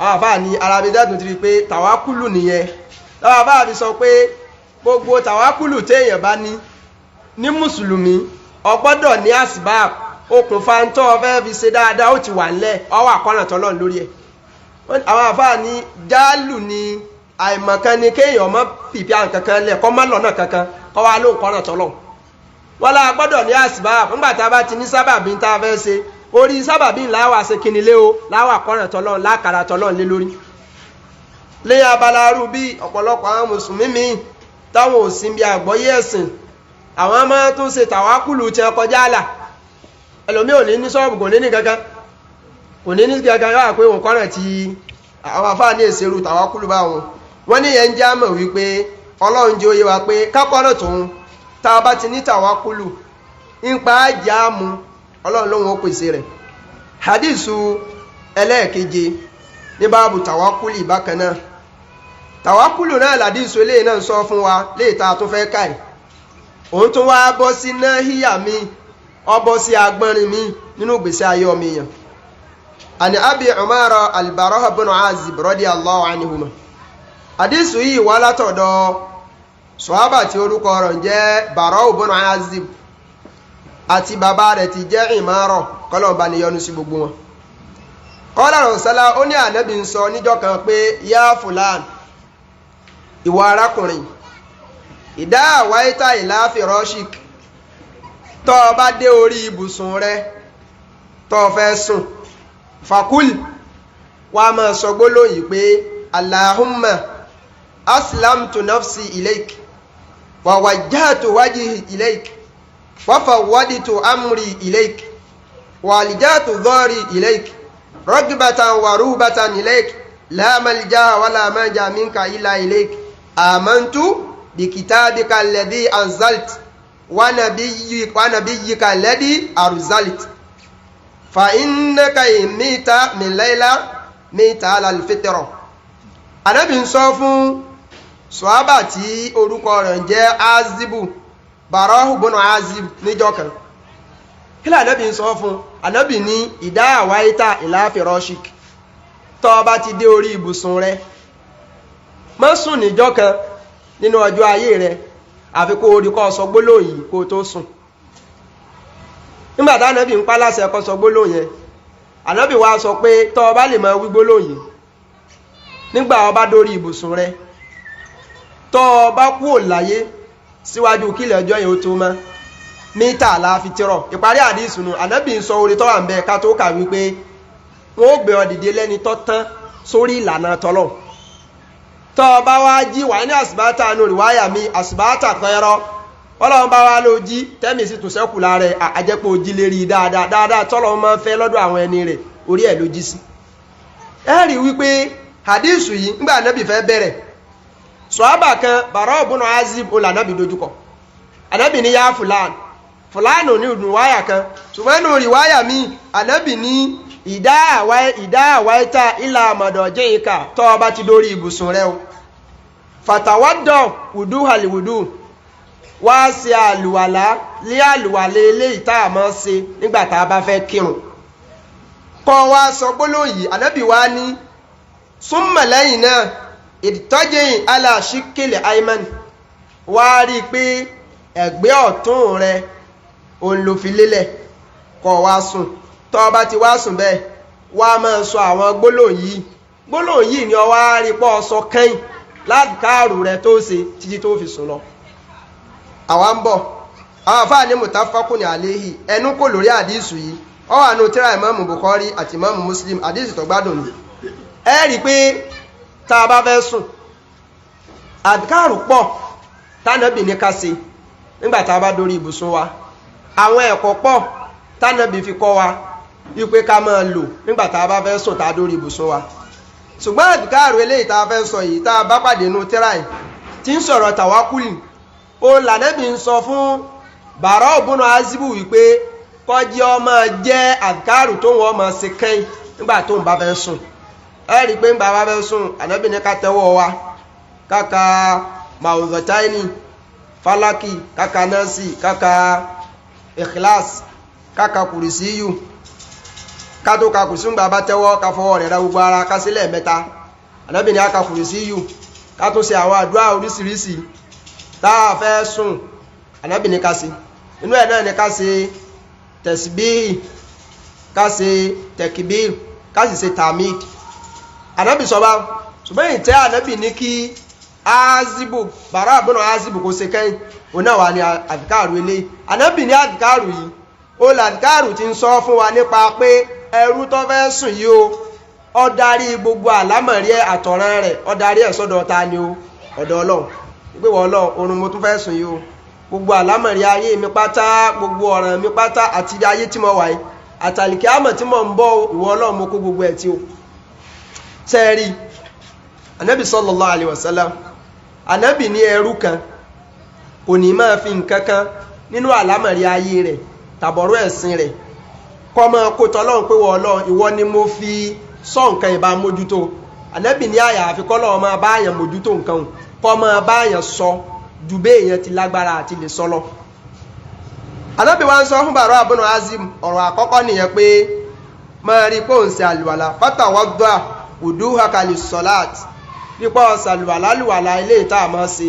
àwọn àbá ní arábídẹ́dùn ti rí pé tàwákùlù nìyẹn láwọn àbá fi sọ pé gbogbo tàwákùlù téèyàn bá ní mùsùlùmí ọgbọ́dọ̀ ní àsìbáà okùnfà ń tọ́ fẹ́ fi ṣe dáadáa ó ti wà ńlẹ̀ ọwọ́ àkọ́nà tọ́lọ́run lórí ẹ̀ àwọn àbá ní jálù ni àìmọ̀kan ni kéèyàn mọ́ pìpì àwọn kankan lẹ̀ kọ́ mọ́ lọ́nà kankan kọ́ wá lóhùn kọ́nà tọ́lọ́run wọ́n lá gbọ́dọ̀ ní àsìbáà nígbà tá a bá ti ní sábàbí tá a fẹ́ ṣe orí sábàbí láwà ṣe kíni lé o láwà kọ́nà tọ́lọ́run lákàrà tọ́lọ́run lé lórí lẹ́yìn abalarú bí ọ̀pọ̀lọpọ̀ àwọn mùsùlùmí mi táwọn ò sí bí àgbọ́yé ẹ̀sìn àwọn máa tún ṣe tàwákùlù tí wọn kọjá àlà ẹlòmí ò ní ní ṣọ́ọ̀bù kò ní ní gangan yóò pé òun kọ́nà tí àwọn afáà ní èsèrú tàwákùlù bá wọn ní yẹn já mọ̀ wípé ọlọ́run jẹ́ oyé wa pé kápọ́nà tòun tá a bá ti ní tàwákùlù nípa àjáàmù ọlọ́run lóhun ó pèsè rẹ̀ hadithu ẹlẹ́ẹ̀keje ní báàbù tàwákùlù bákan náà tàwákùlù náà làdíìsù eléyìí náà sọ fún wa léèta tó fẹ́ káì òun tún wá bọ́ sí náhíyà mi ọ bọ́ sí agbọ́nrin mi nínú ìgbésí ayé ọmọ èèyàn àni abi umara al-Bara ibn Azib radiyallahu anhuma hadithu yìí wá látọ̀dọ̀ sọ́hábà tí orúkọ rẹ̀ jẹ́ Bara ibn Azib àti bàbá rẹ̀ ti jẹ́ Umara kọ́lọ̀ọ̀bá ni yọ́nú sí gbogbo wọn qala rọ̀sálá ó ní ànábì ń sọ níjọ́ kan pé yá fulan ìwọ arákùnrin ìdá àwáyítà ìláfì rọ́ṣík tọ́ bá dé orí ibùsùn rẹ tọ́ fẹ́ sùn fakul wa máa sọ gbólóhùn pé Allahumma aslamtu nafsi ilayk wa wajjahtu wajhi ilayk wa fawwadtu amri ilayk wa aljatu dhari ilayk ragbatan wa ruhbatan ilayk la malja wala manja minka illa ilayk amantu بكتابك الذي أنزلت ونبيك الذي أرسلت فإنك إن ميت من ليلة ميت على الفطرة Ànábì ń sọ fún sọ́hábà tí orúkọ rẹ̀ jẹ́ Azibu Bara ibn Azib níjọ́ kan kí ló Ànábì ń sọ fún Ànábì ní ìdá àwáyítà ìlà firashik tó bá ti dé orí ibùsùn rẹ̀ má sùn níjọ́ kan nínú ọjọ́ ayé rẹ̀ àfi kó orí kọ́ sọ gbólóhùn yìí kó tó sùn nígbàtá Ànábì ń pa láṣẹ kó sọ gbólóhùn yẹn Ànábì wá sọ pé tọ́ bá lè máa wí gbólóhùn yìí nígbà ó bá dórí ibùsùn rẹ̀ tọ́ bá kú ò láyé síwájú kílẹ̀ ọjọ́ yẹn ó tó mọ́ mítà láàfi tírọ̀ ìparí àdísùnù Ànábì ń sọ orí tọ́wà ń bẹ ká tó kà wípé wọ́n ó gbé ọ dìde lẹ́ni tọ́ tán sórí ìlànà tọ́lọ̀ tọ́ bá wá jí wà ní àsìbátà nù ríwáyà mi àsìbátà pẹ́rọ ọlọ́run bá wá ló jí tẹ́mì sí tún sẹ́kù láàrẹ àjẹpọ̀ ojí lérí dáadáa tọ́lọ́run máa ń fẹ́ lọ́dọ̀ àwọn ẹni rẹ̀ orí ẹ̀ ló jí sí ẹ rí wípé hadithu yìí ńgbà Ànábì fẹ́ bẹ̀rẹ̀ sọ́ábà kan Bara ibn Azib olà Ànábì dojúkọ Ànábì ní yá fulani ní ríwáyà kan ṣùgbọ́n nù ríwáyà mi Ànábì ní ìdá àwáìta ìlà àmọ̀dọ̀jẹ́ ìkà tọ́ bá ti dórí ibùsùn rẹ o fàtàwọ́dọ̀ wùdú àlìwùdú wá sí àlùwàlá lé àlùwàlá ilé ìta àmọ́ ṣe nígbàtà bá fẹ́ kírun kọ́ wá sọ gbólóhùn yìí ànábì wá ní súnmọ̀ lẹ́yìn náà ìtọ́jẹ́yìn aláṣíkèlè aiman wá rí pé ẹ̀gbẹ́ ọ̀tún rẹ òun ló fi lélẹ̀ kọ́ wá sùn tọ́ bá ti wá sùn bẹ́ẹ̀ wá máa sọ àwọn gbólóhùn yìí ni ọ wá rí pọ́ sọ kẹ́yìn ládùkárù rẹ tó ṣe títí tó fi sùn lọ àwa ń bọ̀ àwọn àfáà ní mùtáfákùn ní àléhì ẹnu kò lórí àdísù yìí ọ wà ní tíra ìmáàmù Bukhari àti ìmáàmù Muslim àdísù tó gbádùn ní ẹ rí pé tá a bá fẹ́ sùn àdùkárù pọ̀ tánàbì ní ká ṣe nígbà tá a bá dórí ibùsùn wa àwọn ẹ̀kọ́ pọ̀ tánàbì fi kọ́ wa wípé ká máa lò nígbà tá a bá fẹ́ sùn tá a dórí ibùsùn wa ṣùgbọ́n àdùkárù eléyìí tá a fẹ́ sọ yìí tá a bá pàdé inú tíra yìí tí ń sọ̀rọ̀ tàwákùlì ó lànàbì ń sọ fún bàrá òbúnà azibu wípé kọjí ọmọ jẹ́ àdùkárù tó wọ́n mọ̀ sí kẹ́yìn nígbà tó ń bá fẹ́ sùn ẹ rí i pé nígbà bá fẹ́ sùn ànábì ní ká tẹ́wọ́ wa káka màwùzọ̀táìní fálákì káka nọ́ọ̀sì káka ikhlas káka kùrìsíyù ká tó ka kùrìsí ńgbà bá tẹ́wọ́ ká fọwọ́ rẹ̀ ra gbogbo ara ká sílẹ̀ mẹ́ta ànábì ní ká kùrìsíyù ká tó ṣe àwọn àdúrà oríṣiríṣi tá a fẹ́ sùn ànábì ní ká ṣe inú ẹ̀ náà ni ká ṣe tẹ̀síbíì ká ṣe tẹ̀kìbíì ká sì ṣe tàmíd ànábì sọ bá ṣùgbọ́n ìtẹ́ ànábì ní kí azibu bàrá àbúnà azibu kò ṣe kẹ́yìn òun náà wà ní àdìkáàrù ilé ànábì ní àdìkáàrù yìí ó làdìkáàrù ti ń sọ fún wa nípa pé ẹrú tó fẹ́ sùn yìí ó darí gbogbo àlámọ̀rí àtọ̀ràn rẹ̀ ó darí ẹ̀ sọ́dọ̀ ta ni o ọ̀dọ̀ Ọlọ́run pé wọ́n Ọlọ́run orun mo tún fẹ́ sùn yìí o gbogbo àlámọ̀rí ayé mi pátá gbogbo ọ̀ràn mi pátá àti ayé tí mo wà yìí àtàlìkẹ́ àmọ̀ tí mo ń bọ̀ ìwọ Ọlọ́run mo kó gbogbo ẹ̀ tí o tẹ́rí anábì sallallahu alaihi wasallam anábì ní ẹrú kan kò ní máa fi nǹkan kan nínú àlámọ̀rí ayé rẹ̀ tàbọ̀rọ̀ ẹ̀sìn rẹ̀ kọ́ máa kó tọ́lọ́run pé wọ́n Ọlọ́run ìwọ ni mo fi sọ nǹkan ìbá mójútó anábì ní àyà àfikọ́lọ́ máa bá àyàn mójútó nǹkan kọ́ máa bá àyàn sọ ju béèyàn ti lágbára àti lè sọ lọ anábì wá ń sọ fún bàrọ̀ àbúnà azim ọ̀rọ̀ àkọ́kọ́ nìyẹn pé máa rí pé òun ṣe àlùwàlà fatawadda wuduhaka lis-salat nípa ṣàlùwàlá ilé ìta àmọ́ ṣe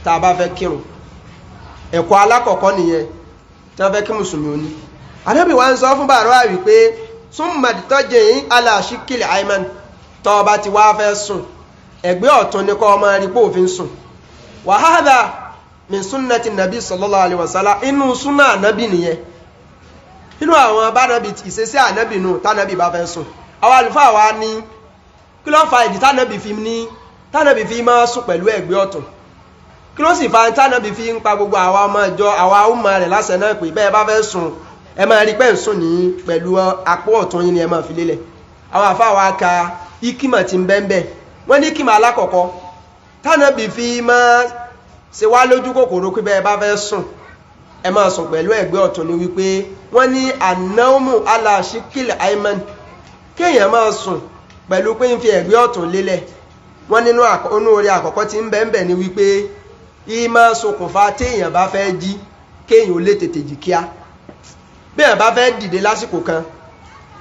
tá a bá fẹ́ kírun ẹ̀kọ́ alákọ̀ọ́kọ́ nìyẹn tí wọ́n fẹ́ kí mùsùlùmí ó ní anábì wá ń sọ fún bàrọ̀ àwì pé summa tọ́jẹ̀yìn ala shikil ayman tọ́ ọba ti wá fẹ́ sùn ẹ̀gbẹ́ ọ̀tún ní kọ́ ọmọ rí pé òfin sùn wa hadha min sunnati nabi sallallahu alaihi wasallam inú súnà ànábì nìyẹn inú àwọn bá nábì ìṣesí ànábì nù tánàbì bá fẹ́ sùn àwọn àlùfáà wa ní kí ló fa ìdí tánàbì fi máa sùn pẹ̀lú ẹ̀gbẹ́ ọ̀tún kí ló sì fa tánàbì fi ń pa gbogbo àwa ọmọ ìjọ àwa ọmọ rẹ̀ lásẹ̀ náà pé bẹ́ẹ̀ bá fẹ́ sùn ẹ máa rí pé ń sùn ní pẹ̀lú apó ọ̀tún yín ni ẹ máa fi lélẹ̀ àwọn àfáà wa ka ikima ti ń bẹ́ẹ̀ wọ́n ní ikima alákọ̀ọ́kọ́ tánàbì fi máa ṣe wá lójú kòkòrò pé bẹ́ẹ̀ bá fẹ́ sùn ẹ máa sùn pẹ̀lú ẹ̀gbẹ́ ọ̀tún ni wípé wọ́n ní anáwó aláṣíkìlì ayman kéèyàn máa sùn pẹ̀lú pé ń fi ẹ̀gbẹ́ ọ̀tún lélẹ̀ wọ́n nínú orí àkọ́kọ́ tí ń bẹ́ẹ̀ ni wípé ìmọ̀ ṣokùnfà téèyàn bá fẹ́ jí kéèyàn ó lè tètè jí kíá bí èèyàn bá fẹ́ dìde lásìkò kan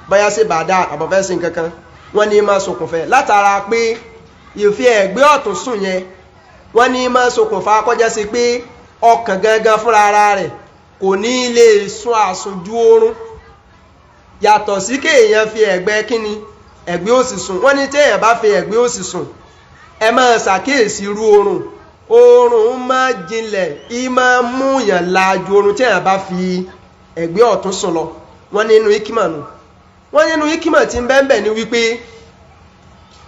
bóyá ṣe bàdá àbọ̀fẹ́ sí nǹkan kan wọ́n ní ìmọ̀ ṣokùnfẹ́ látara pé ìfi ẹ̀gbẹ́ ọ̀tún sùn yẹn wọ́n ní ìmọ̀ ṣokùnfà kọjá sí pé ọkàn gangan fúnra ara rẹ̀ kò ní lè sùn àsùnjú oorun yàtọ̀ sí kéèyàn fi ẹ̀gbẹ́ kíni ẹ̀gbẹ́ òsì sùn wọ́n ní téèyàn bá fi ẹ̀gbẹ́ òsì sùn ẹ máa ṣàkíyèsí irú oorun máa jinlẹ̀ ìmọ̀ múyàn láàjú oorun téèyàn bá fi ẹ̀gbẹ́ ọ̀tún sùn lọ wọ́n nínú ikima nù wọ́n nínú ikima tí ń bẹ́ẹ̀ ni wípé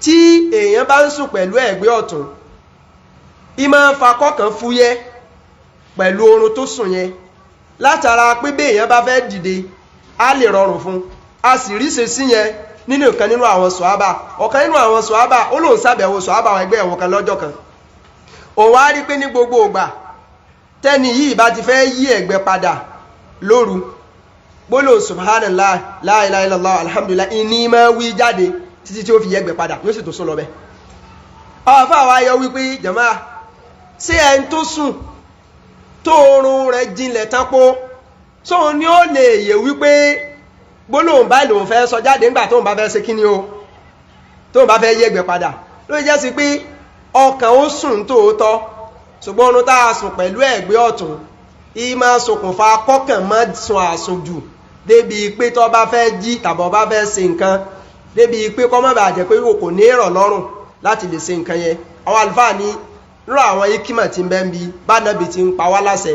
tí èèyàn bá ń sùn pẹ̀lú ẹ̀gbẹ́ ọ̀tún ìmọ̀ fakọ́kàn fúyẹ́ pẹ̀lú oorun tó sùn yẹn látara pé bí èèyàn bá fẹ́ dìde á lè rọrùn fún a sì ríṣe sí yẹn nínú ìkan nínú àwọn sọ̀hábà ọ̀kan nínú àwọn sọ̀hábà ó lóun ṣàbẹ̀wò sọ̀hábà àwọn ẹgbẹ́ ẹ̀wọ̀n kan lọ́jọ́ kan òun á rí pé ní gbogbo ìgbà tẹ́ni yìí bá ti fẹ́ yí ẹ̀gbẹ́ padà lóru gbólóhùn subhanallah la ilaha illallah alhamdulillah ìní máa wí jáde títí tí ó fi yẹ́gbẹ̀ padà yóò sì tó sún lọ bẹ́ ọ̀fà wa yọ wípé jàmáà sí ẹni tó sùn tó oorun rẹ̀ jinlẹ̀ tápó sóhun ni ó lè yè wípé gbólóhùn báyìí lòun fẹ́ sọ jáde nígbà tóun bá fẹ́ ṣe kíni o tóun bá fẹ́ yẹ́gbẹ̀ padà ló jẹ́ sí pé ọkàn ó sùn tóótọ́ ṣùgbọ́n oorun tá a sùn pẹ̀lú ẹ̀gbẹ́ ọ̀tún ìmọ̀ ṣokùnfà kọ́kàn mọ́ sùn àsùnjù débi pé tó bá fẹ́ jí tàbọ̀ bá fẹ́ ṣe nǹkan débi pé kọ́ mọ́ bàjẹ́ pé kò ní rọ̀ lọ́rùn láti lè ṣe nǹkan yẹn àwọn àlùfáà ní rọ àwọn ikímọ̀ tí ń bẹ́ ń bi bánàbì ti ń pa wá láṣẹ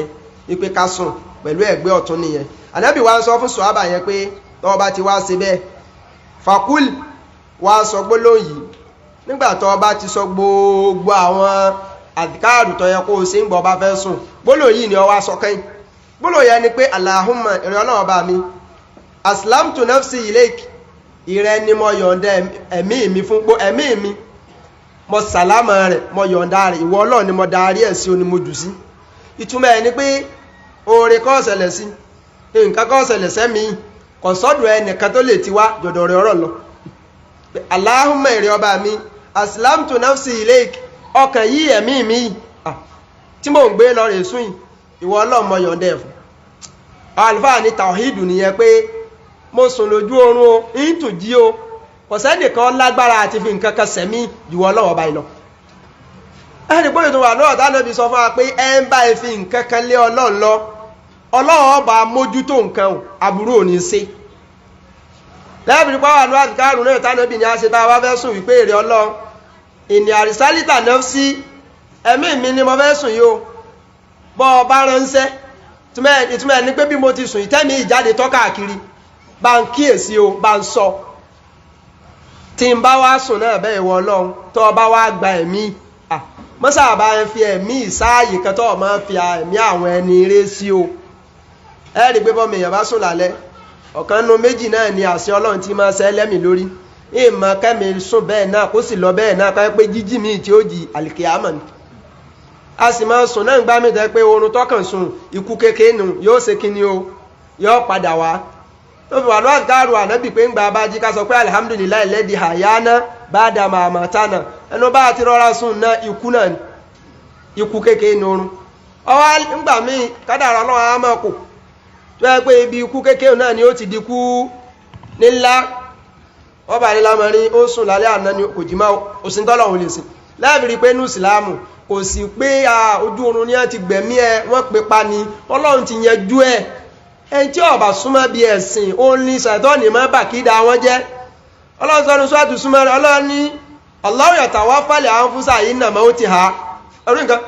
wípé ká sùn pẹ̀lú ẹ̀gbẹ́ ọ̀tún nìyẹn ànábì wa ń sọ fún sùhábà yẹn pé tó bá ti wá ṣe bẹ́ẹ̀ fàkúl wá sọ gbólóhùn yìí nígbà tó bá ti sọ gbogbo àwọn àdìkáàrù tó yẹ kó o ṣe ń gbọ́ bá fẹ́ sùn gbólóhùn yìí ni ó wá sọ kẹ́yìn gbólóhùn yẹn ni pé Allahumma ìrẹ́ Ọlọ́run bá mi aslamtu nafsi ilayk ìrẹ́ ni mo yọ̀ǹda ẹ̀mí mi fún ẹ̀mí mi mo sàlámà rẹ̀ mo yọ̀ǹda rẹ̀ ìwọ Ọlọ́run ni mo darí ẹ̀ sí o ni mo jù sí ìtumọ̀ ẹ̀ ni pé oore kó ṣẹlẹ̀ sí nǹkan kó ṣẹlẹ̀ sẹ́mi kò sọ́dọ̀ ẹnìkan tó lè ti wá jọ̀dọ̀ rẹ̀ ọ̀rọ̀ lọ Allahumma ìrẹ́ ọba mi aslamtu nafsi ilayk ọkàn yí ẹ̀mí mi tí mò ń gbé lọ rẹ̀ sún ìwọ Ọlọ́run mo yọ̀ǹda ẹ̀ fún àlùfáà ní tàwíìdù nìyẹn pé mo sùn lójú oorun o ń tún jí o kò sẹ́nìkan lágbára àti fi nǹkan kan sẹ̀mí jù Ọlọ́run ọba ìlọ ẹni pé ètò wà náà tánàbí sọ fún wa pé ẹ ń bá fi nǹkan kan lé Ọlọ́run lọ Ọlọ́run ọba mójútó nǹkan aburú ò ní ṣe lẹ́bìrì pàwọ́ àánú àdìkárùn náà tánàbí ni a ṣe tá a bá fẹ́ sùn wípé èrè Ọlọ́run ìní àrísálítà náà sí ẹ̀mí mi ni mo fẹ́ sùn yìí o bọ́ ọ bá ránṣẹ́ ìtumọ̀ ẹni pé bí mo ti sùn ìtẹ́mi ìjáde tọ́ káàkiri bá ń kíyèsí o bá ń sọ tí ń bá wá sùn náà bẹ́ẹ̀ wọ Ọlọ́run tó o bá wá gba ẹ̀mí mọ́sà bá ń fi ẹ̀mí ìsáàyè kan tó o máa fi ẹ̀mí àwọn ẹni eré sí o ẹ rí i pé bọ́mọ èèyàn bá sùn lálẹ́ ọ̀kan nu méjì náà ni àṣẹ Ọlọ́run ti máa ṣẹ́ lẹ́mìí lórí ìmọ̀ kẹ́mi sùn bẹ́ẹ̀ náà kó sì lọ bẹ́ẹ̀ náà káyọ̀ pé jíjí mi tí ó di àlìkìyámà ni a sì máa sùn náà ń gbá mi tẹ́ pé oorun tọ́kàn sùn ikú kékeré nù yóò ṣe kíni o yóò padà wá tó fi wà lọ́wọ́ àgbàrò ànábì pé ń gba abájí ká sọ pé alihamudulilayi lẹ́dí àyáná bá dà màmá tánà ẹnu bá ti rọra sùn náà ikú náà ni ikú kékeré ní oorun ọwọ́ ńgbà míì kádàrá ọlọ́run á máa kù tó yẹ pé ibi ikú kékeré náà ni ó ti di kú nílá wọ́n bá nílá mọ́rin ó sùn lálẹ́ àná ni kò jí máa òsìntọ́lọ́run lè sìn láàbìrí pé ní ìsìláàmù kò sí pé ojú oorun ni a ti gbẹ̀mí ẹ wọ́n pe pa ni Ọlọ́run ti yanjú ẹ ẹni tí ó bá súnmọ́ bí ẹ̀sìn ó ní ṣàtọ́nì má bà kí da wọn jẹ́ Ọlọ́run sọ́nu sọ́ọ̀tù súnmọ́ rẹ̀ Ọlọ́run ní Allahu yatawaffal anfusa hinna mawtiha ọdún nǹkan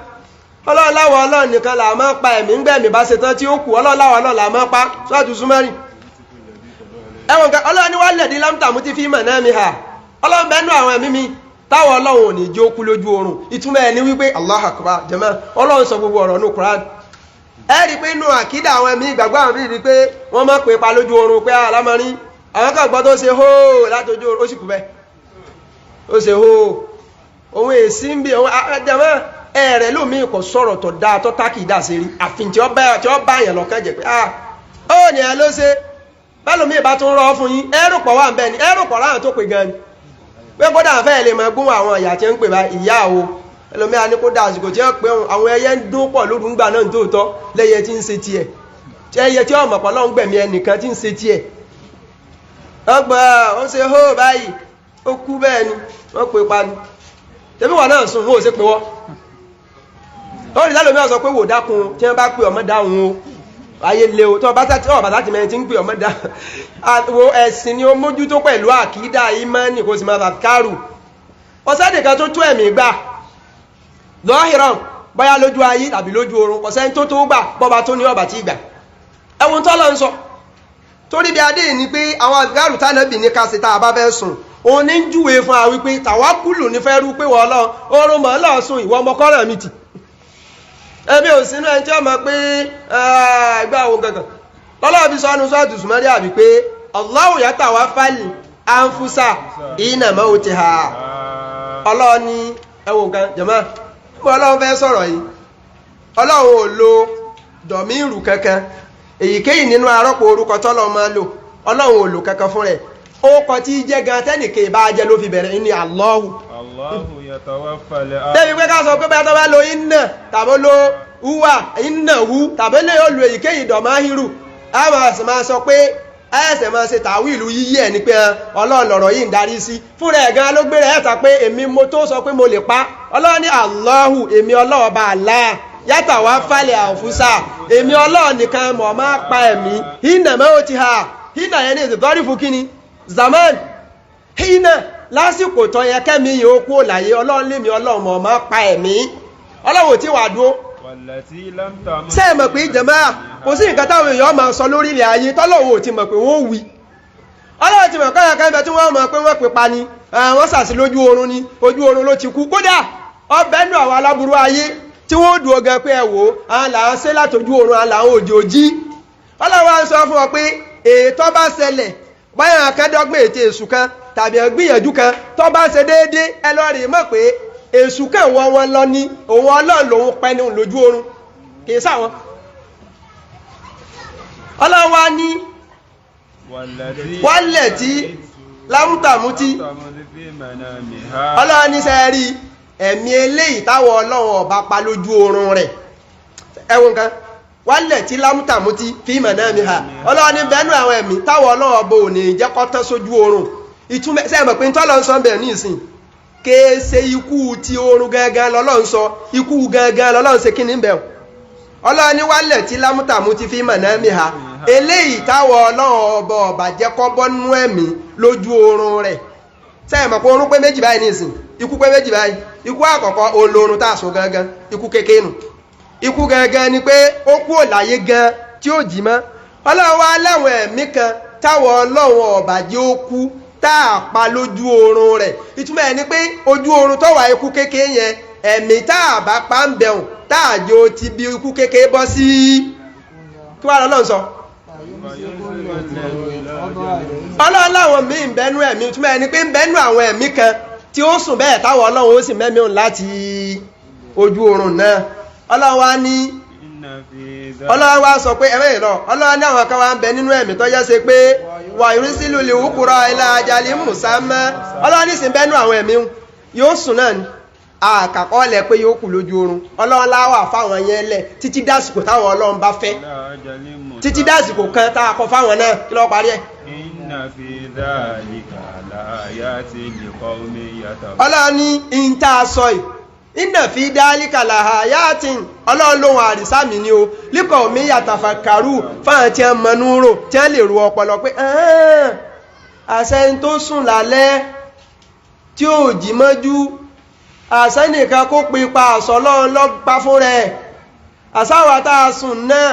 Ọlọ́run láwọ̀ Ọlọ́run nìkan là máa pa ẹ̀mí ń gbẹ̀mí bá ṣe tán tí ó kù Ọlọ́run láwọ̀ Ọlọ́run là máa pa sọ́ọ̀tù súnmọ́ rì ẹ̀wọ̀n kan Ọlọ́run ní wal ladhi lam tamuti fi manamiha Ọlọ́run bẹ́ẹ̀ nú àwọn ẹ̀mí mi táwọn Ọlọ́run ò ní jó kú lójú oorun ìtumọ̀ ẹni wípé Allahu Akbar jàmáà Ọlọ́run sọ gbogbo ọ̀rọ̀ ní Qur'an ẹ rí pé inú àkídà àwọn ẹ̀mí ìgbàgbọ́ àwọn rí pé wọ́n mọ̀ pé pa lójú oorun pé alámọ́rin àwọn kan gbọ́ tó ṣe hóò látójú oorun ó sì kú bẹ́ẹ̀ ó ṣe hóò òun èsì ń bí òun jàmáà ẹ̀rẹ̀ lómi kò sọ̀rọ̀ tó dáa tó tákì dà sí rí àfin tí ó bá yẹn lọ́kàn jẹ́ pé ó ní ẹ ló ṣe bá lómi ìbá tún rọ́ fún yín ẹrù pọ̀ wà ń bẹ́ẹ̀ ni ẹrù pọ̀ láwọn tó pè gan ni pé kódà fẹ́ lè mọ gún àwọn ìyá tí ń pè bá ìyá o ẹlòmíà ní kódà àsìkò tí ó pé àwọn ẹyẹ ń dún pọ̀ lóru ńgbà náà tó tọ́ lẹ́yẹ tí ń ṣe tiẹ̀ tí ẹyẹ tí ọmọ pọ̀ lọ́n gbẹ̀mí ẹnìkan tí ń ṣe tiẹ̀ ọgbà ó ṣe hó báyìí ó kú bẹ́ẹ̀ ni wọ́n pè pa ni tẹ́bí wà náà sùn ó ṣe pé wọ́n ó rí lálòmíà sọ pé wò dákun tí wọ́n bá pè ọmọ dáhùn o ayé lé o tó bá láti mẹ́rin tí ń pè ọmọ dá wo ẹ̀sìn ni ó mójútó pẹ̀lú àkídà ìmánì kò sì máa bá kárù ọ̀sẹ́dì kan tó tó ẹ̀mí gbà lọ́hìrán bóyá lójú ayé tàbí lójú oorun ọ̀sẹ́ tó tó gbà bọ́ba tó ní ọ̀bà tí gbà ẹ̀wọ̀n tó lọ ń sọ torí bí adé ní pé àwọn àgbàrù tánàbì ní kásì tá a bá fẹ́ sùn òun ní ń júwe fún wa wípé tàwákùlù ní fẹ́ rú pé wọ́n lọ oorun mọ́ lọ sùn ìwọ ọmọkọ́ràn mi tì ẹbí ò sínú ẹni tí ó mọ̀ pé ẹgbẹ́ àwọn gangan lọ́lọ́ bí sọ́nu sọ́ọ̀tù sùmọ́rí àbí pé Allahu yatawaffal anfusa hina mawtiha Ọlọ́run ní ẹwọ kan jàmáà nígbà Ọlọ́run fẹ́ sọ̀rọ̀ yìí Ọlọ́run ò lo dọ̀míìrù kankan èyíkéyìí nínú arọ́pò orúkọ tọ́lọ́run máa lò ọlọ́run ò lò kankan fún rẹ̀ ó kọ tí jẹ́ gan tẹ́nìkè bá jẹ́ ló fi bẹ̀rẹ̀ ní Allahu tẹ́bí pé ká sọ pé bá tó bá lo iná tàbí lo huwa iná hu tàbí lè ó lo èyíkéyìí dọ̀máhírù a máa sọ pé ẹsẹ̀ máa ṣe tàwílù yíyí ẹ̀ ní pé ọlọ́run lọ̀rọ̀ yìí ń darí sí fún rẹ̀ gan ló gbé rẹ̀ ẹ̀ta pé èmi mo tó sọ pé mo lè pa ọlọ́run ní Allahu èmi ọlọ́run bá Allah yàtà wá falẹ̀ àfúsà èmi ọlọ́run nìkan mọ̀ máa pa ẹ̀mí hínà mẹ́wọ́ ti ha hínà yẹn ní ìdọ́rí fún kíni zaman hínà lásìkò tó yẹ kẹ́mi yìí ó kú òláyé ọlọ́run lémi ọlọ́run mọ̀ máa pa ẹ̀mí ọlọ́run tí wà dúró sẹ́ẹ̀mọ̀ pé jàmáà kò sí nǹkan táwọn èèyàn máa sọ lórí ilẹ̀ ayé tọ́lọ́wọ́ ò ti mọ̀ pé wọ́n wí ọlọ́run ti mọ̀ kọ́yà kẹ́bẹ̀ tí wọ́n mọ̀ pé wọ́n pè pa ni wọ́n sàsí lójú oorun ni ojú oorun ló ti kú kódà ọbẹ̀ nù àwọn aláburú ayé tí wọ́n dùn ọgàn pé ẹ̀wò àwọn là ń ṣe látòjú oorun àwọn làwọn òjò jí ọlọ́run á sọ fún ọ pé ètò bá ṣẹlẹ̀ báyà akẹ́dọ́gbọ̀n ètò èṣù kan tàbí gbìyànjú kan tó bá ṣe déédé ẹ lọ rè mọ̀ pé èṣù kan wọ wọn lọ ní òun ọlọ́run lòun pẹ́ ní lójú oorun kì í sáwọn ọlọ́wà ní wálẹ̀ tí lámútàmútí ọlọ́wà ní sẹ́rí ẹ̀mí eléyìí táwọn ọlọ́run ọba pa lójú oorun rẹ̀ ẹwọ́n kan wálẹ̀ tí lámútàmútí fíìmọ̀ náà mi ha ọlọ́wà ní bẹ́ẹ̀nù àwọn ẹ̀mí táwọn ọlọ́run ọba ò ní jẹ́ kó tán sójú oorun ìtumọ̀ sẹ́mọ̀ pé tọ́lọ́ ń sọ bẹ̀rẹ̀ ní ìsìn kéèsè ikú ti oorun gangan lọ́lọ́run sọ ikú gangan lọ́lọ́run ṣe kí ní bẹ̀rù ọlọ́run ní wálẹ̀ tí lámútàmútí fíìmọ̀ náà mi ha eléyìí táwọn ọlọ́run ọba ọba jẹ́ kó bọ́nú ẹ̀mí lójú oorun rẹ̀ sẹ́yìn mọ̀ pé oorun pé méjì báyìí nìsín ikú pé méjì báyìí ikú àkọ́kọ́ olórun tá a sùn gangan ikú kékeré nù ikú gangan ni pé ó kú òláyé gan tí ó jì mọ́ ọlọ́run wá láwọn ẹ̀mí kan táwọn ọlọ́run ọba jẹ́ ó kú tá a pa lójú oorun rẹ̀ ìtumọ̀ ẹ̀ ni pé ojú oorun tó wà ikú kékeré yẹn ẹ̀mí tá a bá pa ń bẹ̀rùn tá a jẹ́ ó ti bí ikú kékeré bọ́ sí kí wàá lọ́lọ́run sọ ọlọ́run láwọn míì ń bẹ́nu ẹ̀mí túnmọ̀ ẹni pé ń bẹ́nu àwọn ẹ̀mí kan tí ó sùn bẹ́ẹ̀ táwọn ọlọ́run ó sì mẹ́mí òun láti ojú oorun náà ọlọ́run wá ní ọlọ́run wá sọ pé ẹ̀rẹ́ ìlọ ọlọ́run ní àwọn kan wá ń bẹ nínú ẹ̀mí tó yẹ́ ṣe pé wà ìrísílù lè wúkúrọ̀ ilá ajalì mùsámẹ́ ọlọ́run ní sì ń bẹ́nu àwọn ẹ̀mí yóò sùn náà ni àkàkọ́lẹ̀ pé yóò kù lójú oorun ọlọ́run láwà fáwọn yẹn lẹ̀ títí dásìkò táwọn ọlọ́run bá fẹ́ títí dásìkò kan tá a kọ fáwọn náà kí ló parí ẹ̀. Inna fi dhalika laayatin liqaumin yatafakkarun. ọlọ́run ní in tá a sọ yìí inna fi dhalika laayatin ọlọ́run lóhun àrísàmì ni o liqaumin yatafakkarun fáwọn tí wọ́n mọnú rò tí wọ́n lè ro ọpọlọ pé àṣẹ tó sùn lálẹ́ tí ò jí mọ́jú àṣẹ nìkan kó pipa àṣọlọ́run lọ́gbà fún rẹ̀ àṣàwà tá a sùn náà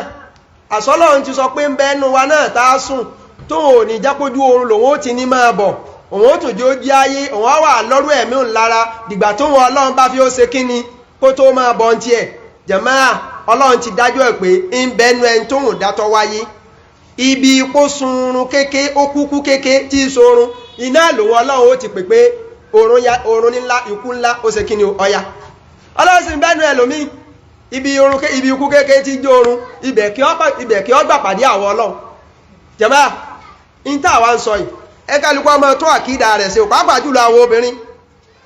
àṣọlọ́run ti sọ pé ń bẹ́nu wa náà tá a sùn tó ò ní jápójú oorun lòun ó ti ní máa bọ̀ òun ó tún jẹ́ ó jí ayé òun á wà lọ́rú ẹ̀mí òun lára dìgbà tó wọn ọlọ́run bá fi ó ṣe kíni kó tó máa bọ̀ ń tiẹ̀ jàmáà ọlọ́run ti dájọ́ ẹ̀ pé ń bẹ́nu ẹni tó ń dátọ́ wáyé ibi ipò sunrun kéke ó kúkú kéke tí í sorun iná lòun ọlọ́run ó ti pè pé oorun ńlá ikú ńlá ó ṣe kíni ọya ọlọ́run sì ń bẹ́nu ẹ̀ lómi ibi ikú kéke tí jó orun ibẹ̀ kí ọ gbà pàdé àwọn ọlọ́run jàmáà ń tà wá ń sọ yìí ẹ kálukú ọmọ tó àkídà rẹ̀ sí pàápàá jùlọ àwọn obìnrin